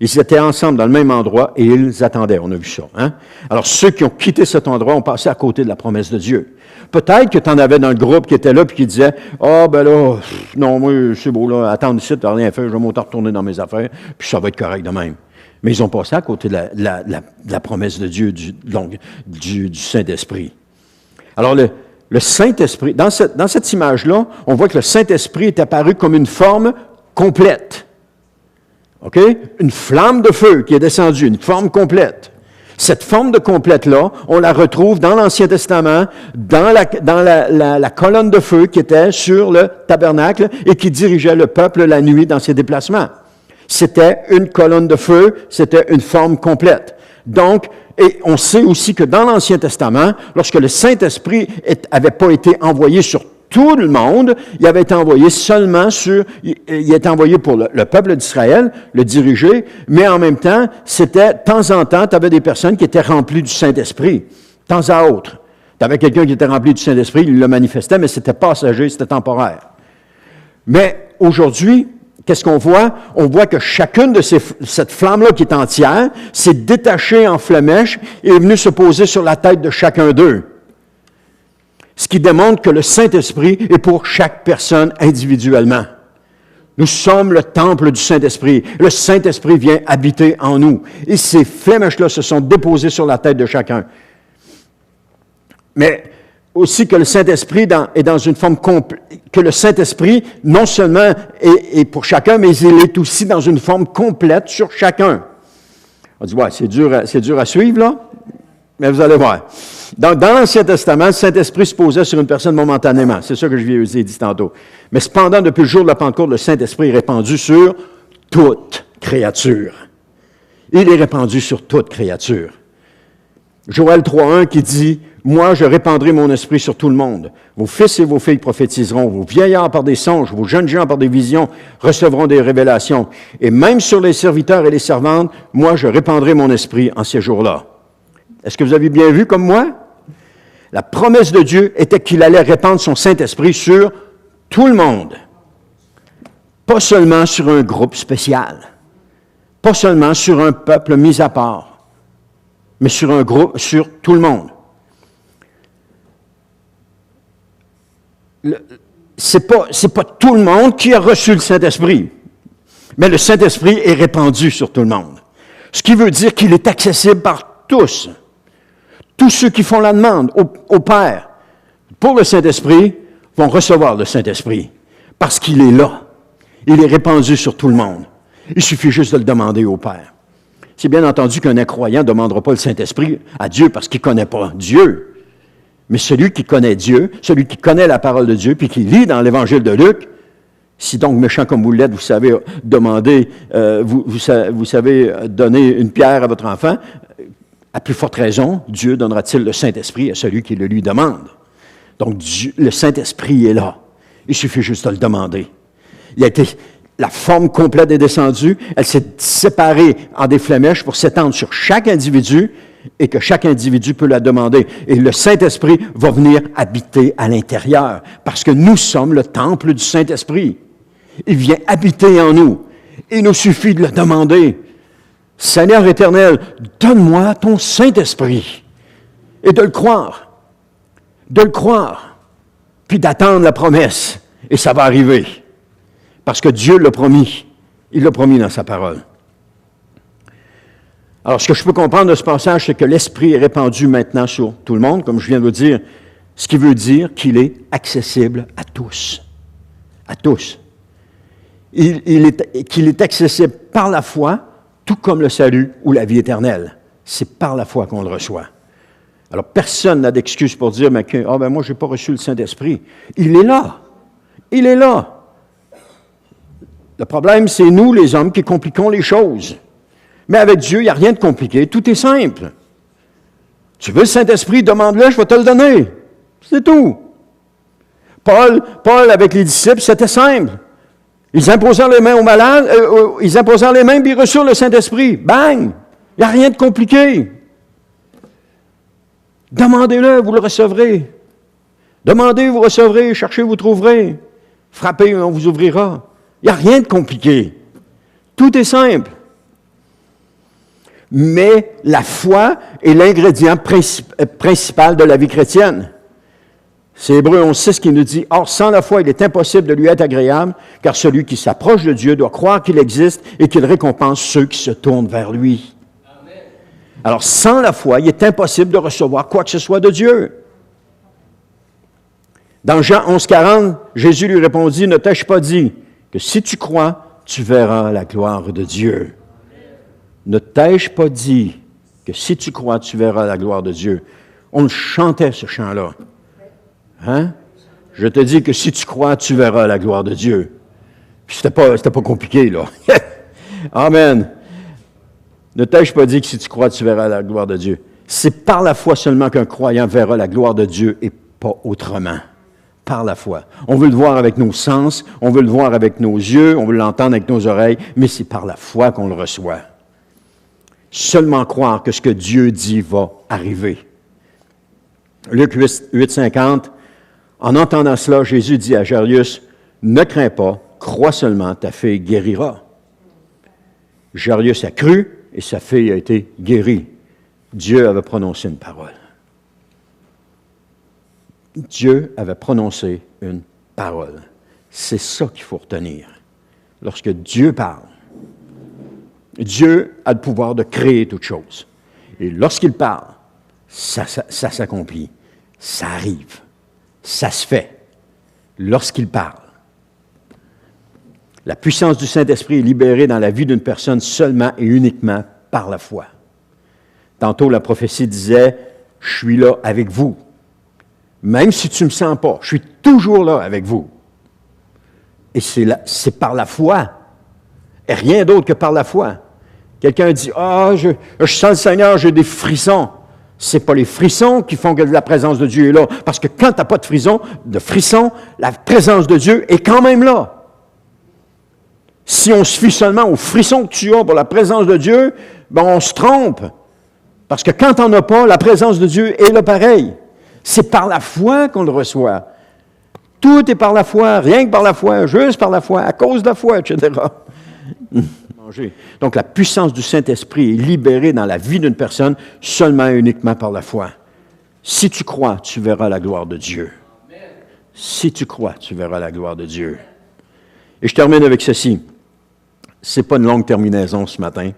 Ils étaient ensemble dans le même endroit et ils attendaient. On a vu ça. Hein? Alors, ceux qui ont quitté cet endroit ont passé à côté de la promesse de Dieu. Peut-être que tu en avais dans le groupe qui était là et qui disait « Ah, ben là, non, moi, c'est beau, là, attendre ici, tu n'as rien fait, je vais m'autant retourner dans mes affaires, puis ça va être correct de même. » Mais ils ont passé à côté de la promesse de Dieu, du Saint-Esprit. Alors, le Saint-Esprit, dans cette image-là, on voit que le Saint-Esprit est apparu comme une forme complète. OK? Une flamme de feu qui est descendue, une forme complète. Cette forme de complète-là, on la retrouve dans l'Ancien Testament, dans la colonne de feu qui était sur le tabernacle et qui dirigeait le peuple la nuit dans ses déplacements. C'était une colonne de feu, c'était une forme complète. Donc, et on sait aussi que dans l'Ancien Testament, lorsque le Saint-Esprit avait pas été envoyé sur tout le monde, il avait été envoyé seulement il était envoyé pour le peuple d'Israël, le diriger, mais en même temps, c'était, de temps en temps, tu avais des personnes qui étaient remplies du Saint-Esprit, de temps à autre. Tu avais quelqu'un qui était rempli du Saint-Esprit, il le manifestait, mais c'était passager, c'était temporaire. Mais aujourd'hui, qu'est-ce qu'on voit? On voit que chacune de cette flamme-là qui est entière s'est détachée en flamèche et est venue se poser sur la tête de chacun d'eux. Ce qui démontre que le Saint-Esprit est pour chaque personne individuellement. Nous sommes le temple du Saint-Esprit. Le Saint-Esprit vient habiter en nous. Et ces flamèches-là se sont déposées sur la tête de chacun. Mais aussi que le Saint-Esprit est dans une forme que le Saint-Esprit, non seulement est pour chacun, mais il est aussi dans une forme complète sur chacun. On dit, ouais, c'est dur à suivre, là, mais vous allez voir. Donc, dans l'Ancien Testament, le Saint-Esprit se posait sur une personne momentanément. C'est ça que je vous ai dit tantôt. Mais cependant, depuis le jour de la Pentecôte, le Saint-Esprit est répandu sur toute créature. Il est répandu sur toute créature. Joël 3.1 qui dit, « Moi, je répandrai mon esprit sur tout le monde. Vos fils et vos filles prophétiseront, vos vieillards par des songes, vos jeunes gens par des visions recevront des révélations. Et même sur les serviteurs et les servantes, moi, je répandrai mon esprit en ces jours-là. » Est-ce que vous avez bien vu comme moi? La promesse de Dieu était qu'il allait répandre son Saint-Esprit sur tout le monde. Pas seulement sur un groupe spécial. Pas seulement sur un peuple mis à part. Mais sur un groupe, sur tout le monde. C'est pas tout le monde qui a reçu le Saint-Esprit, mais le Saint-Esprit est répandu sur tout le monde. Ce qui veut dire qu'il est accessible par tous. Tous ceux qui font la demande au Père pour le Saint-Esprit vont recevoir le Saint-Esprit parce qu'il est là. Il est répandu sur tout le monde. Il suffit juste de le demander au Père. C'est bien entendu qu'un incroyant ne demandera pas le Saint-Esprit à Dieu parce qu'il ne connaît pas Dieu. Mais celui qui connaît Dieu, celui qui connaît la parole de Dieu, puis qui lit dans l'Évangile de Luc, si donc méchant comme vous l'êtes, vous savez demander, vous savez donner une pierre à votre enfant, à plus forte raison, Dieu donnera-t-il le Saint-Esprit à celui qui le lui demande. Donc, Dieu, le Saint-Esprit est là. Il suffit juste de le demander. La forme complète est descendue, elle s'est séparée en des flamèches pour s'étendre sur chaque individu et que chaque individu peut la demander. Et le Saint-Esprit va venir habiter à l'intérieur parce que nous sommes le temple du Saint-Esprit. Il vient habiter en nous. Il nous suffit de le demander. Seigneur éternel, donne-moi ton Saint-Esprit. Et de le croire. De le croire. Puis d'attendre la promesse. Et ça va arriver. Parce que Dieu l'a promis. Il l'a promis dans sa parole. Alors, ce que je peux comprendre de ce passage, c'est que l'Esprit est répandu maintenant sur tout le monde, comme je viens de vous dire, ce qui veut dire qu'il est accessible à tous. À tous. Qu'il est accessible par la foi, tout comme le salut ou la vie éternelle. C'est par la foi qu'on le reçoit. Alors, personne n'a d'excuse pour dire, moi, je n'ai pas reçu le Saint-Esprit. Il est là. Il est là. Le problème, c'est nous, les hommes, qui compliquons les choses. Mais avec Dieu, il n'y a rien de compliqué. Tout est simple. Tu veux le Saint-Esprit, demande-le, je vais te le donner. C'est tout. Paul, avec les disciples, c'était simple. Ils imposèrent les mains aux malades, ils imposèrent les mains, puis ils reçurent le Saint-Esprit. Bang! Il n'y a rien de compliqué. Demandez-le, vous le recevrez. Demandez, vous recevrez. Cherchez, vous trouverez. Frappez, on vous ouvrira. Il n'y a rien de compliqué. Tout est simple. Mais la foi est l'ingrédient principal de la vie chrétienne. C'est Hébreux 11.6 qui nous dit « Or, sans la foi, il est impossible de lui être agréable, car celui qui s'approche de Dieu doit croire qu'il existe et qu'il récompense ceux qui se tournent vers lui. » Alors, sans la foi, il est impossible de recevoir quoi que ce soit de Dieu. Dans Jean 11.40, Jésus lui répondit « Ne t'ai-je pas dit que si tu crois, tu verras la gloire de Dieu. » Ne t'ai-je pas dit que si tu crois, tu verras la gloire de Dieu? On le chantait, ce chant-là. Hein? Je te dis que si tu crois, tu verras la gloire de Dieu. Puis c'était pas compliqué, là. Amen. Ne t'ai-je pas dit que si tu crois, tu verras la gloire de Dieu? C'est par la foi seulement qu'un croyant verra la gloire de Dieu et pas autrement. Par la foi. On veut le voir avec nos sens, on veut le voir avec nos yeux, on veut l'entendre avec nos oreilles, mais c'est par la foi qu'on le reçoit. Seulement croire que ce que Dieu dit va arriver. Luc 8, 50, en entendant cela, Jésus dit à Jairus, « Ne crains pas, crois seulement, ta fille guérira. » Jairus a cru et sa fille a été guérie. Dieu avait prononcé une parole. Dieu avait prononcé une parole. C'est ça qu'il faut retenir. Lorsque Dieu parle, Dieu a le pouvoir de créer toute chose. Et lorsqu'il parle, ça s'accomplit, ça arrive, ça se fait. Lorsqu'il parle. La puissance du Saint-Esprit est libérée dans la vie d'une personne seulement et uniquement par la foi. Tantôt, la prophétie disait, « Je suis là avec vous. Même si tu ne me sens pas, je suis toujours là avec vous. » Et c'est par la foi. Et rien d'autre que par la foi. Quelqu'un dit, « Ah, je sens le Seigneur, j'ai des frissons. » Ce n'est pas les frissons qui font que la présence de Dieu est là. Parce que quand tu n'as pas de frissons, la présence de Dieu est quand même là. Si on se fie seulement aux frissons que tu as pour la présence de Dieu, ben on se trompe. Parce que quand on n'en as pas, la présence de Dieu est là pareil. C'est par la foi qu'on le reçoit. Tout est par la foi, rien que par la foi, juste par la foi, à cause de la foi, etc. Donc la puissance du Saint-Esprit est libérée dans la vie d'une personne seulement et uniquement par la foi. Si tu crois, tu verras la gloire de Dieu. Si tu crois, tu verras la gloire de Dieu. Et je termine avec ceci. Ce n'est pas une longue terminaison ce matin,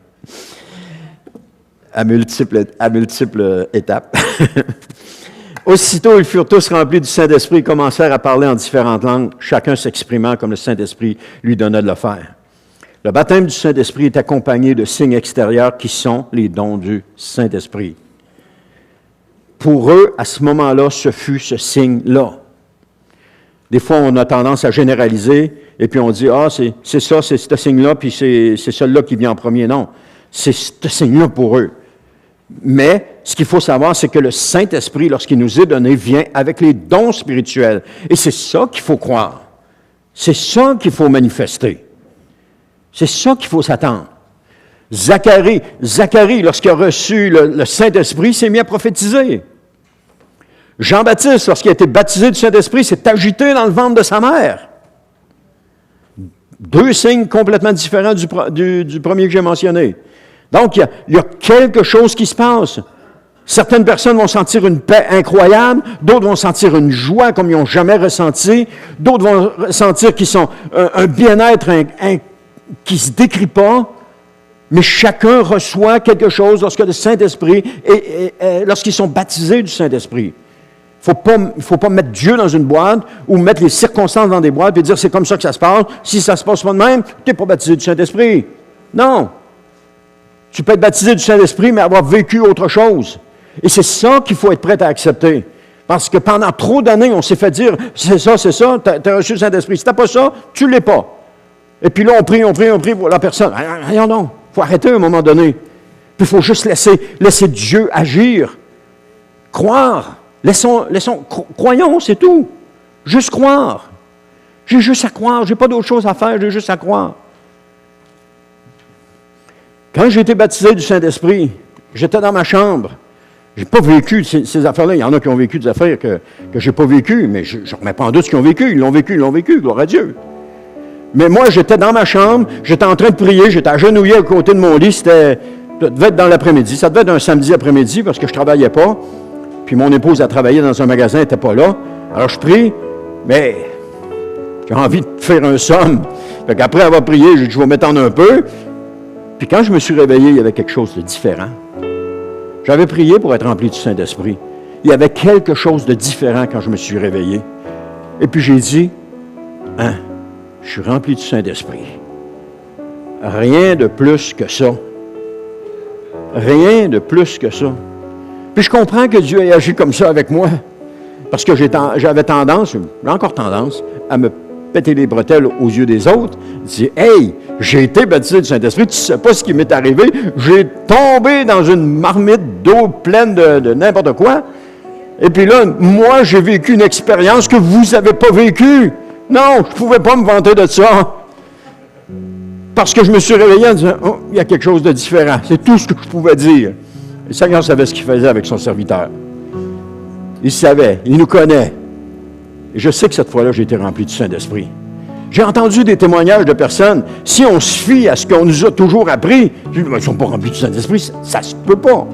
à multiples étapes. Aussitôt, ils furent tous remplis du Saint-Esprit et commencèrent à parler en différentes langues, chacun s'exprimant comme le Saint-Esprit lui donna de le faire. Le baptême du Saint-Esprit est accompagné de signes extérieurs qui sont les dons du Saint-Esprit. Pour eux, à ce moment-là, ce fut ce signe-là. Des fois, on a tendance à généraliser, et puis on dit, ah, c'est ça, c'est ce signe-là, puis c'est celui-là qui vient en premier. Non, c'est ce signe-là pour eux. Mais ce qu'il faut savoir, c'est que le Saint-Esprit, lorsqu'il nous est donné, vient avec les dons spirituels. Et c'est ça qu'il faut croire. C'est ça qu'il faut manifester. C'est ça qu'il faut s'attendre. Zacharie, lorsqu'il a reçu le Saint-Esprit, s'est mis à prophétiser. Jean-Baptiste, lorsqu'il a été baptisé du Saint-Esprit, s'est agité dans le ventre de sa mère. Deux signes complètement différents du premier que j'ai mentionné. Donc, il y a quelque chose qui se passe. Certaines personnes vont sentir une paix incroyable, d'autres vont sentir une joie comme ils n'ont jamais ressenti, d'autres vont sentir qu'ils sont un bien-être qui ne se décrit pas, mais chacun reçoit quelque chose lorsque le Saint-Esprit, lorsqu'ils sont baptisés du Saint-Esprit. Il ne faut pas mettre Dieu dans une boîte ou mettre les circonstances dans des boîtes et dire c'est comme ça que ça se passe. Si ça ne se passe pas de même, tu n'es pas baptisé du Saint-Esprit. Non. Tu peux être baptisé du Saint-Esprit, mais avoir vécu autre chose. Et c'est ça qu'il faut être prêt à accepter. Parce que pendant trop d'années, on s'est fait dire c'est ça, tu as reçu le Saint-Esprit. Si tu n'as pas ça, tu ne l'es pas. Et puis là, on prie pour la personne. Rien non. Il faut arrêter à un moment donné. Puis il faut juste laisser Dieu agir. Croire. Croyons, c'est tout. Juste croire. J'ai juste à croire. Je n'ai pas d'autre chose à faire, j'ai juste à croire. Quand j'ai été baptisé du Saint-Esprit, j'étais dans ma chambre. Je n'ai pas vécu ces affaires-là. Il y en a qui ont vécu des affaires que je n'ai pas vécues, mais je ne remets pas en doute ce qu'ils ont vécu. Ils l'ont vécu, gloire à Dieu. Mais moi, j'étais dans ma chambre, j'étais en train de prier, j'étais agenouillé à côté de mon lit. Ça devait être dans l'après-midi. Ça devait être un samedi après-midi parce que je ne travaillais pas. Puis mon épouse a travaillé dans un magasin, elle n'était pas là. Alors je prie, mais j'ai envie de faire un somme. Fait qu'après avoir prié, j'ai dit, je vais m'étendre un peu. Puis quand je me suis réveillé, il y avait quelque chose de différent. J'avais prié pour être rempli du Saint-Esprit. Il y avait quelque chose de différent quand je me suis réveillé. Et puis j'ai dit, je suis rempli du Saint-Esprit. Rien de plus que ça. Rien de plus que ça. Puis je comprends que Dieu ait agi comme ça avec moi. Parce que j'avais tendance, j'ai encore tendance, à me péter les bretelles aux yeux des autres. Dire, hey, j'ai été baptisé du Saint-Esprit, tu ne sais pas ce qui m'est arrivé. J'ai tombé dans une marmite d'eau pleine de n'importe quoi. Et puis là, moi, j'ai vécu une expérience que vous n'avez pas vécue. Non, je ne pouvais pas me vanter de ça. Parce que je me suis réveillé en disant, oh, il y a quelque chose de différent. C'est tout ce que je pouvais dire. Le Seigneur savait ce qu'il faisait avec son serviteur. Il savait, il nous connaît. Et je sais que cette fois-là, j'ai été rempli du Saint-Esprit. J'ai entendu des témoignages de personnes, si on se fie à ce qu'on nous a toujours appris, ils ne sont pas remplis du Saint-Esprit, ça ne se peut pas.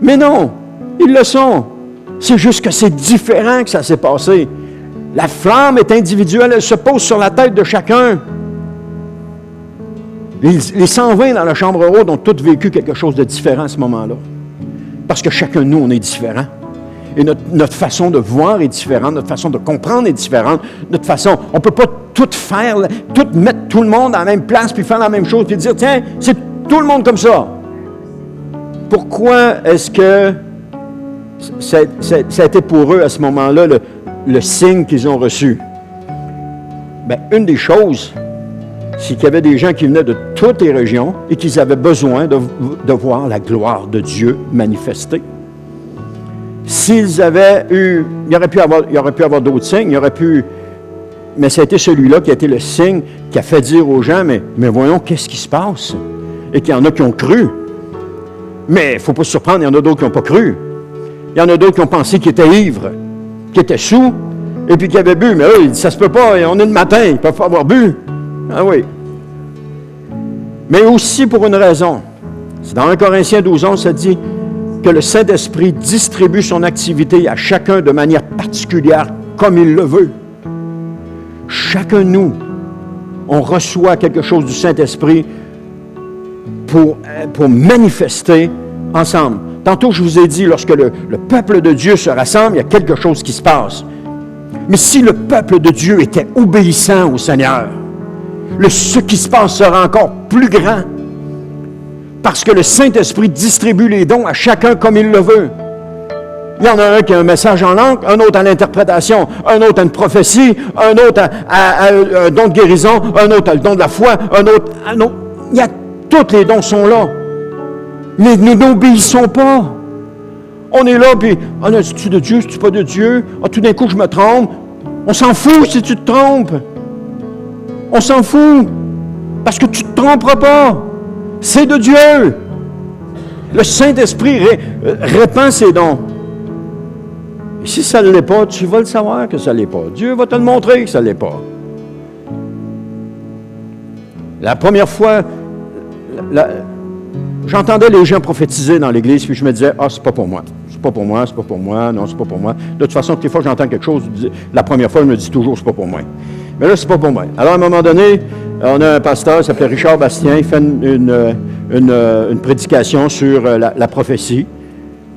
Mais non, ils le sont. C'est juste que c'est différent que ça s'est passé. La flamme est individuelle, elle se pose sur la tête de chacun. Les 120 dans la chambre haute ont tous vécu quelque chose de différent à ce moment-là. Parce que chacun de nous, on est différent. Et notre façon de voir est différente, notre façon de comprendre est différente, notre façon, on ne peut pas tout faire, tout mettre tout le monde à la même place, puis faire la même chose, puis dire, tiens, c'est tout le monde comme ça. Pourquoi est-ce que ça a été pour eux à ce moment-là le signe qu'ils ont reçu? Bien, une des choses, c'est qu'il y avait des gens qui venaient de toutes les régions et qu'ils avaient besoin de voir la gloire de Dieu manifestée. S'ils avaient eu, il y aurait pu avoir d'autres signes, mais ça a été celui-là qui a été le signe qui a fait dire aux gens, mais voyons, qu'est-ce qui se passe? Et qu'il y en a qui ont cru. Mais il ne faut pas se surprendre, il y en a d'autres qui n'ont pas cru. Il y en a d'autres qui ont pensé qu'ils étaient ivres, qu'ils étaient saols, et puis qu'ils avaient bu. Mais eux, ça se peut pas, on est le matin, ils ne peuvent pas avoir bu. Ah oui. Mais aussi pour une raison. C'est dans 1 Corinthiens 12:11, ça dit que le Saint-Esprit distribue son activité à chacun de manière particulière, comme il le veut. Chacun de nous, on reçoit quelque chose du Saint-Esprit pour manifester ensemble. Tantôt, je vous ai dit, lorsque le peuple de Dieu se rassemble, il y a quelque chose qui se passe. Mais si le peuple de Dieu était obéissant au Seigneur, ce qui se passe sera encore plus grand. Parce que le Saint-Esprit distribue les dons à chacun comme il le veut. Il y en a un qui a un message en langue, un autre à l'interprétation, un autre à une prophétie, un autre à un don de guérison, un autre à le don de la foi, un autre. Tous les dons sont là. Mais nous n'obéissons pas. On est là, puis, c'est-tu de Dieu, c'est-tu pas de Dieu? Tout d'un coup, je me trompe. On s'en fout si tu te trompes. On s'en fout. Parce que tu ne te tromperas pas. C'est de Dieu. Le Saint-Esprit répand ses dons. Et si ça ne l'est pas, tu vas le savoir que ça ne l'est pas. Dieu va te le montrer que ça ne l'est pas. La première fois, j'entendais les gens prophétiser dans l'Église, puis je me disais, c'est pas pour moi. C'est pas pour moi, c'est pas pour moi, non, c'est pas pour moi. De toute façon, toutes les fois que j'entends quelque chose, la première fois, je me dis toujours, c'est pas pour moi. Mais là, c'est pas pour moi. Alors, à un moment donné, on a un pasteur, il s'appelait Richard Bastien, il fait une prédication sur la prophétie.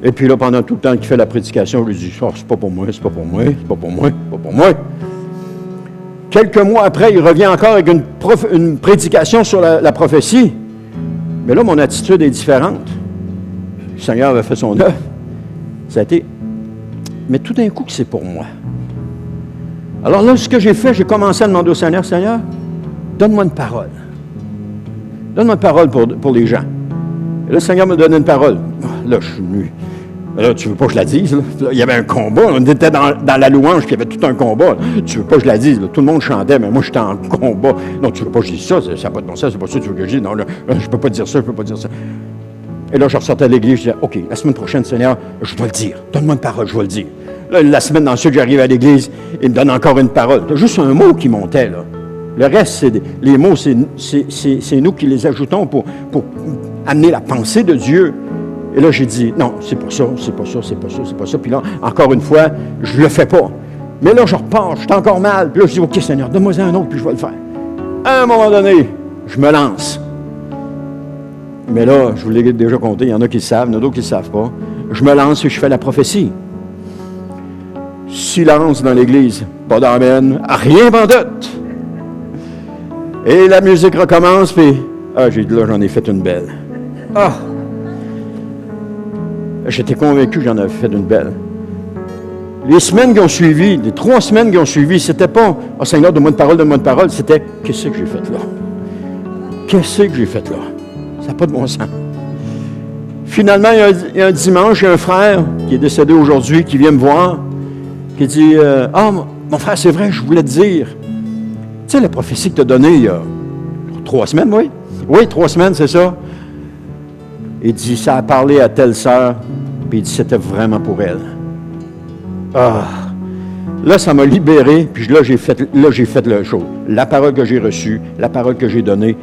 Et puis là, pendant tout le temps qu'il fait la prédication, je lui dis, c'est pas pour moi, c'est pas pour moi, c'est pas pour moi, c'est pas pour moi. Quelques mois après, il revient encore avec une prédication sur la prophétie. Mais là, mon attitude est différente. Le Seigneur avait fait son œuvre. Ça a été, mais tout d'un coup, c'est pour moi. Alors là, ce que j'ai fait, j'ai commencé à demander au Seigneur, Seigneur, donne-moi une parole. Donne-moi une parole pour les gens. Et là, le Seigneur me donnait une parole. Là, je suis venu. Là, tu veux pas que je la dise? Là, il y avait un combat. On était dans la louange, puis il y avait tout un combat. Là. Tu veux pas que je la dise? Là. Tout le monde chantait, mais moi, j'étais en combat. Non, tu veux pas que je dise ça? Ça n'a pas de bon sens, c'est pas ça que tu veux que je dise. Non, là, je peux pas dire ça, je peux pas dire ça. Et là, je ressortais de l'église, je disais, OK, la semaine prochaine, Seigneur, je dois le dire. Donne-moi une parole, je vais le dire. Là, la semaine ensuite, j'arrive à l'église, il me donne encore une parole. C'est juste un mot qui montait, là. Le reste, les mots, c'est nous qui les ajoutons pour amener la pensée de Dieu. Et là, j'ai dit, non, c'est pas ça, c'est pas ça, c'est pas ça, c'est pas ça. Puis là, encore une fois, je le fais pas. Mais là, je repars, je suis encore mal. Puis là, je dis, OK, Seigneur, donne-moi un autre, puis je vais le faire. À un moment donné, je me lance. Mais là, je vous l'ai déjà compté, il y en a qui le savent, il y en a d'autres qui ne le savent pas. Je me lance et je fais la prophétie. Silence dans l'église, pas d'amen, rien vendoute. Et la musique recommence, puis, j'ai dit là, j'en ai fait une belle. J'étais convaincu que j'en avais fait une belle. Les semaines qui ont suivi, les 3 semaines qui ont suivi, c'était pas « Oh Seigneur, donne-moi une parole », c'était « Qu'est-ce que j'ai fait là? Qu'est-ce que j'ai fait là? » Ça n'a pas de bon sens. Finalement, il y a un dimanche, il y a un frère qui est décédé aujourd'hui, qui vient me voir, qui dit « mon frère, c'est vrai, je voulais te dire. Tu sais, la prophétie que tu as donnée il y a 3 semaines, oui? Oui, 3 semaines, c'est ça. Il dit, ça a parlé à telle sœur, puis il dit, c'était vraiment pour elle. Là, ça m'a libéré, puis là, j'ai fait la chose. La parole que j'ai reçue, la parole que j'ai donnée,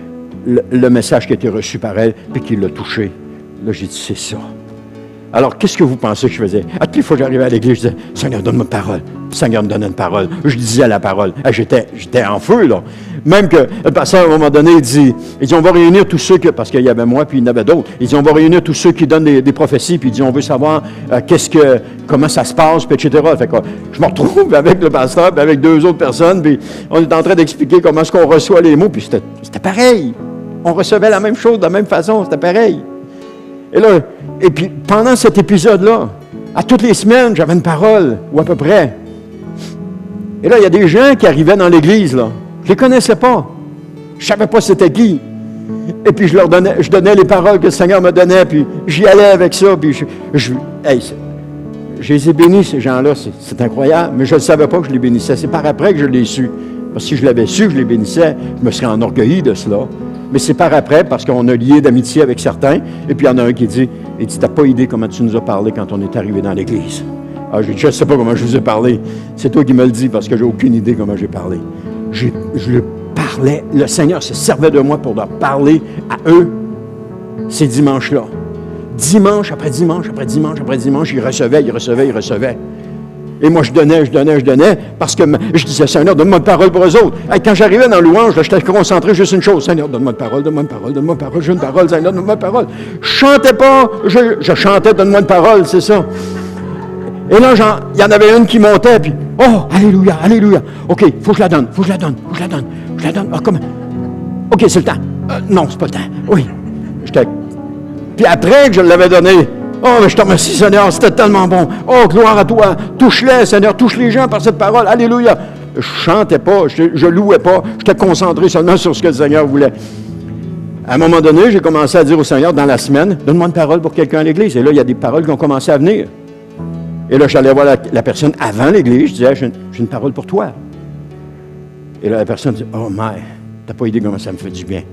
le message qui a été reçu par elle, puis qui l'a touché. Là, j'ai dit, c'est ça. Alors, qu'est-ce que vous pensez que je faisais? À toutes les fois que j'arrivais à l'église, je disais, Seigneur, donne-moi une parole. Puis, Seigneur me donnait une parole. Je disais la parole. J'étais en feu, là. Même que le pasteur, à un moment donné, il dit, on va réunir tous ceux parce qu'il y avait moi, puis il y en avait d'autres. Il dit, on va réunir tous ceux qui donnent des prophéties, puis il dit, on veut savoir comment ça se passe, puis etc. Fait que je me retrouve avec le pasteur, puis avec 2 autres personnes, puis on est en train d'expliquer comment est-ce qu'on reçoit les mots, puis c'était pareil. On recevait la même chose de la même façon, c'était pareil. Et puis, pendant cet épisode-là, à toutes les semaines, j'avais une parole, ou à peu près. Et là, il y a des gens qui arrivaient dans l'église, là. Je ne les connaissais pas. Je ne savais pas c'était qui. Et puis, je donnais les paroles que le Seigneur me donnait, puis j'y allais avec ça, puis je les ai bénis, ces gens-là, c'est incroyable, mais je ne savais pas que je les bénissais. C'est par après que je l'ai su. Parce que si je l'avais su que je les bénissais, je me serais enorgueilli de cela. Mais c'est par après, parce qu'on a lié d'amitié avec certains. Et puis, il y en a un qui dit, t'as pas idée comment tu nous as parlé quand on est arrivé dans l'église. Alors, j'ai dit, je ne sais pas comment je vous ai parlé. C'est toi qui me le dis, parce que j'ai aucune idée comment j'ai parlé. Je le parlais. Le Seigneur se servait de moi pour leur parler à eux ces dimanches-là. Dimanche après dimanche, après dimanche, après dimanche, ils recevaient. Et moi, je donnais, parce que je disais, Seigneur, donne-moi une parole pour eux autres. Et quand j'arrivais dans le louange, j'étais concentré juste une chose. Seigneur, donne-moi une parole, j'ai une parole, Seigneur, donne-moi une parole. Je chantais pas, je chantais, donne-moi une parole, c'est ça. Et là, il y en avait une qui montait, puis, oh, alléluia, alléluia. OK, faut que je la donne. Ah, comment? OK, c'est le temps. Non, c'est pas le temps. Oui. Puis après que je l'avais donné, oh, mais je te remercie, Seigneur, c'était tellement bon. Oh, gloire à toi. Touche-les, Seigneur, touche les gens par cette parole. Alléluia. Je chantais pas, je louais pas. J'étais concentré seulement sur ce que le Seigneur voulait. À un moment donné, j'ai commencé à dire au Seigneur, dans la semaine, donne-moi une parole pour quelqu'un à l'église. Et là, il y a des paroles qui ont commencé à venir. Et là, j'allais voir la personne avant l'église. Je disais, j'ai une parole pour toi. Et là, la personne dit, oh, mais, t'as pas idée comment ça me fait du bien.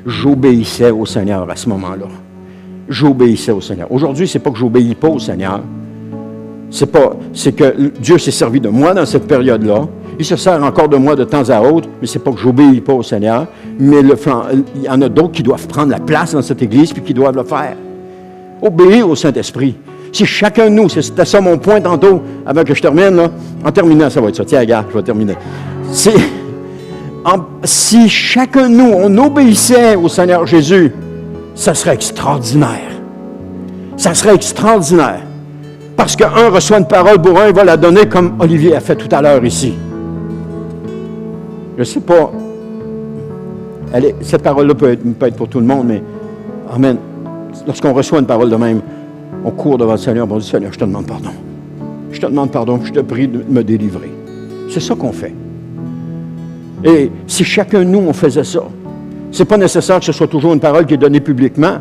J'obéissais au Seigneur à ce moment-là. J'obéissais au Seigneur. Aujourd'hui, c'est pas que j'obéis pas au Seigneur. C'est que Dieu s'est servi de moi dans cette période-là. Il se sert encore de moi de temps à autre, mais c'est pas que j'obéis pas au Seigneur. Mais il y en a d'autres qui doivent prendre la place dans cette Église puis qui doivent le faire. Obéir au Saint-Esprit. Si chacun de nous, c'était ça mon point tantôt, avant que je termine, là. En terminant, ça va être ça. Tiens, regarde, je vais terminer. Si chacun de nous, on obéissait au Seigneur Jésus, ça serait extraordinaire. Ça serait extraordinaire. Parce qu'un reçoit une parole pour un, il va la donner comme Olivier a fait tout à l'heure ici. Je ne sais pas. Cette parole-là peut être pour tout le monde, mais amen. Lorsqu'on reçoit une parole de même, on court devant le Seigneur, on dit, Seigneur, je te demande pardon. Je te demande pardon, je te prie de me délivrer. C'est ça qu'on fait. Et si chacun de nous, on faisait ça, c'est pas nécessaire que ce soit toujours une parole qui est donnée publiquement.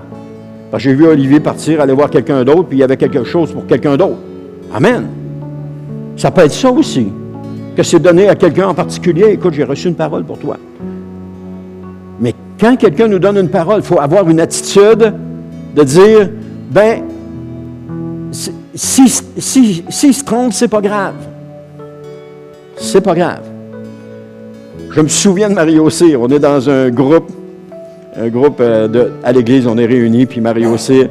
Parce que j'ai vu Olivier partir, aller voir quelqu'un d'autre, puis il y avait quelque chose pour quelqu'un d'autre. Amen. Ça peut être ça aussi. Que c'est donné à quelqu'un en particulier. Écoute, j'ai reçu une parole pour toi. Mais quand quelqu'un nous donne une parole, il faut avoir une attitude de dire, ben, s'il se trompe, c'est pas grave. C'est pas grave. Je me souviens de Mario Cyr. On est dans un groupe à l'église, on est réunis, puis Mario Cyr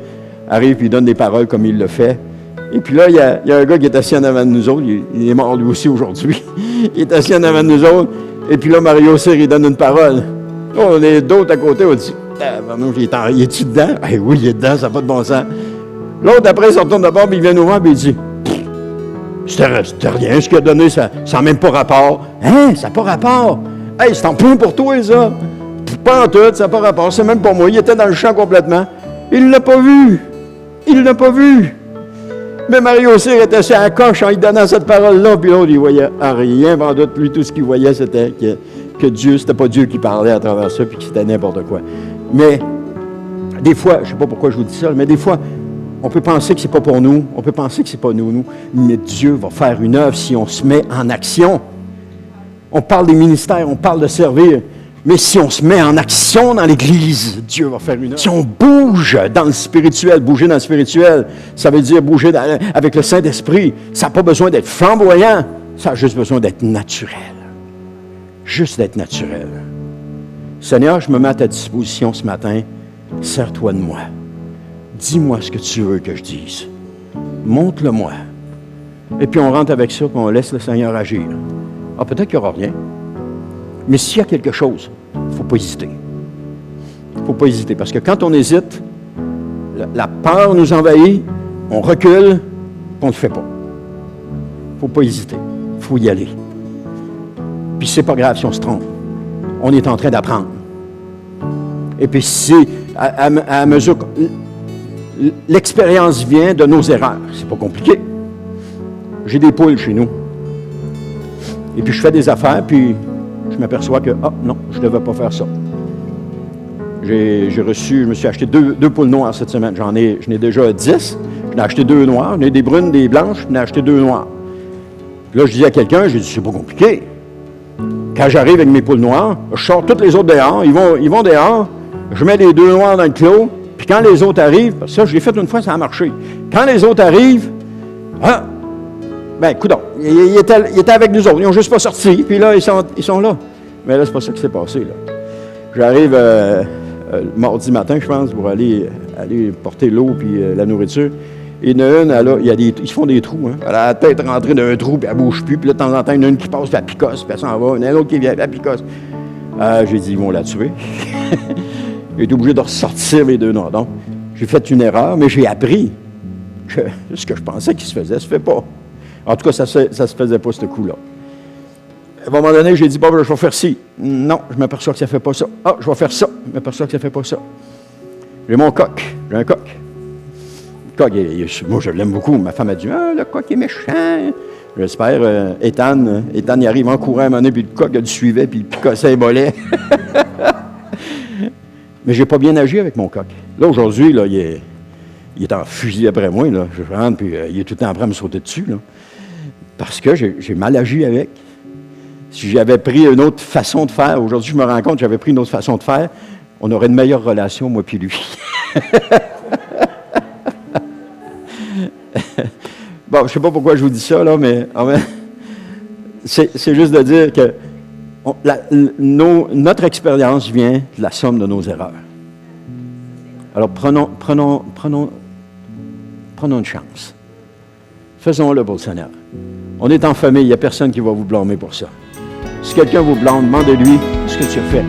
arrive, puis il donne des paroles comme il le fait. Et puis là, il y a un gars qui est assis en avant de nous autres, il est mort lui aussi aujourd'hui. Il est assis en avant de nous autres, et puis là, Mario Cyr, il donne une parole. Oh, on est d'autres à côté, on dit, il est-tu dedans? Eh oui, il est dedans, ça n'a pas de bon sens. L'autre, après, il se retourne d'abord, puis il vient nous voir, puis il dit, c'était rien, ce qu'il a donné, ça n'a même pas rapport. Hein, ça n'a pas rapport. Hey, c'est en point pour toi, ça. Pas en tout, ça n'a pas rapport, c'est même pas moi. Il était dans le champ complètement. Il ne l'a pas vu. Il ne l'a pas vu. Mais Mario Cyr était assis à la coche en lui donnant cette parole-là, puis l'autre, il voyait rien. Pendant lui, tout ce qu'il voyait, c'était que Dieu, c'était pas Dieu qui parlait à travers ça, puis que c'était n'importe quoi. Mais, des fois, je ne sais pas pourquoi je vous dis ça, mais des fois, on peut penser que c'est pas pour nous, on peut penser que c'est pas nous, mais Dieu va faire une œuvre si on se met en action. On parle des ministères, on parle de servir. Mais si on se met en action dans l'Église, Dieu va faire une œuvre. Si on bouge dans le spirituel, bouger dans le spirituel, ça veut dire bouger avec le Saint-Esprit. Ça n'a pas besoin d'être flamboyant, ça a juste besoin d'être naturel. Juste d'être naturel. Seigneur, je me mets à ta disposition ce matin. Sers-toi de moi. Dis-moi ce que tu veux que je dise. Montre-le-moi. Et puis on rentre avec ça, puis on laisse le Seigneur agir. Ah, peut-être qu'il n'y aura rien. Mais s'il y a quelque chose, il ne faut pas hésiter. Il ne faut pas hésiter, parce que quand on hésite, la peur nous envahit, on recule, puis on ne le fait pas. Il ne faut pas hésiter. Il faut y aller. Puis c'est pas grave si on se trompe. On est en train d'apprendre. Et puis si, à mesure que l'expérience vient de nos erreurs, c'est pas compliqué. J'ai des poules chez nous. Et puis je fais des affaires, puis je m'aperçois que, non, je ne devais pas faire ça. Je me suis acheté deux poules noires cette semaine. J'en ai déjà 10. J'en ai acheté 2 noires. J'en ai des brunes, des blanches. J'en ai acheté 2 noires. Puis là, je dis à quelqu'un, j'ai dit, c'est pas compliqué. Quand j'arrive avec mes poules noires, je sors toutes les autres dehors. Ils vont dehors. Je mets les 2 noirs dans le clos. Puis quand les autres arrivent, parce que ça, je l'ai fait une fois, ça a marché. Quand les autres arrivent, coudonc, ils étaient avec nous autres. Ils n'ont juste pas sorti. Puis là, ils sont là. Mais là, c'est pas ça qui s'est passé, là. J'arrive mardi matin, je pense, pour aller porter l'eau puis la nourriture. Et il y en a une, ils se font des trous. Hein. Elle a la tête rentrée dans un trou, puis elle ne bouge plus. Puis là, de temps en temps, il y en a une qui passe, puis elle picosse, puis elle s'en va. Il y en a une autre qui vient, puis elle picosse. J'ai dit, ils vont la tuer. J'ai été obligé de ressortir les 2 noirs. Donc, j'ai fait une erreur, mais j'ai appris que ce que je pensais qu'il se faisait, se fait pas. En tout cas, ça se faisait pas, ce coup-là. À un moment donné, j'ai dit, je vais faire ci. Non, je m'aperçois que ça ne fait pas ça. Je vais faire ça. Je m'aperçois que ça ne fait pas ça. J'ai mon coq. J'ai un coq. Le coq, moi, je l'aime beaucoup. Ma femme a dit, le coq est méchant. J'espère, Ethan, il arrive en courant à un moment donné, puis le coq, il le suivait, puis il picossait les mollets. Mais j'ai pas bien agi avec mon coq. Là, aujourd'hui, là, il est en fusil après moi. Là. Je rentre, puis il est tout le temps prêt à me sauter dessus. Là. Parce que j'ai mal agi avec. Si j'avais pris une autre façon de faire, aujourd'hui, je me rends compte que j'avais pris une autre façon de faire, on aurait une meilleure relation, moi puis lui. Bon, je ne sais pas pourquoi je vous dis ça, là, mais c'est juste de dire que notre expérience vient de la somme de nos erreurs. Alors, prenons une chance. Faisons-le pour le Seigneur. On est en famille, il n'y a personne qui va vous blâmer pour ça. Si quelqu'un vous blâme, demandez-lui ce que tu as fait.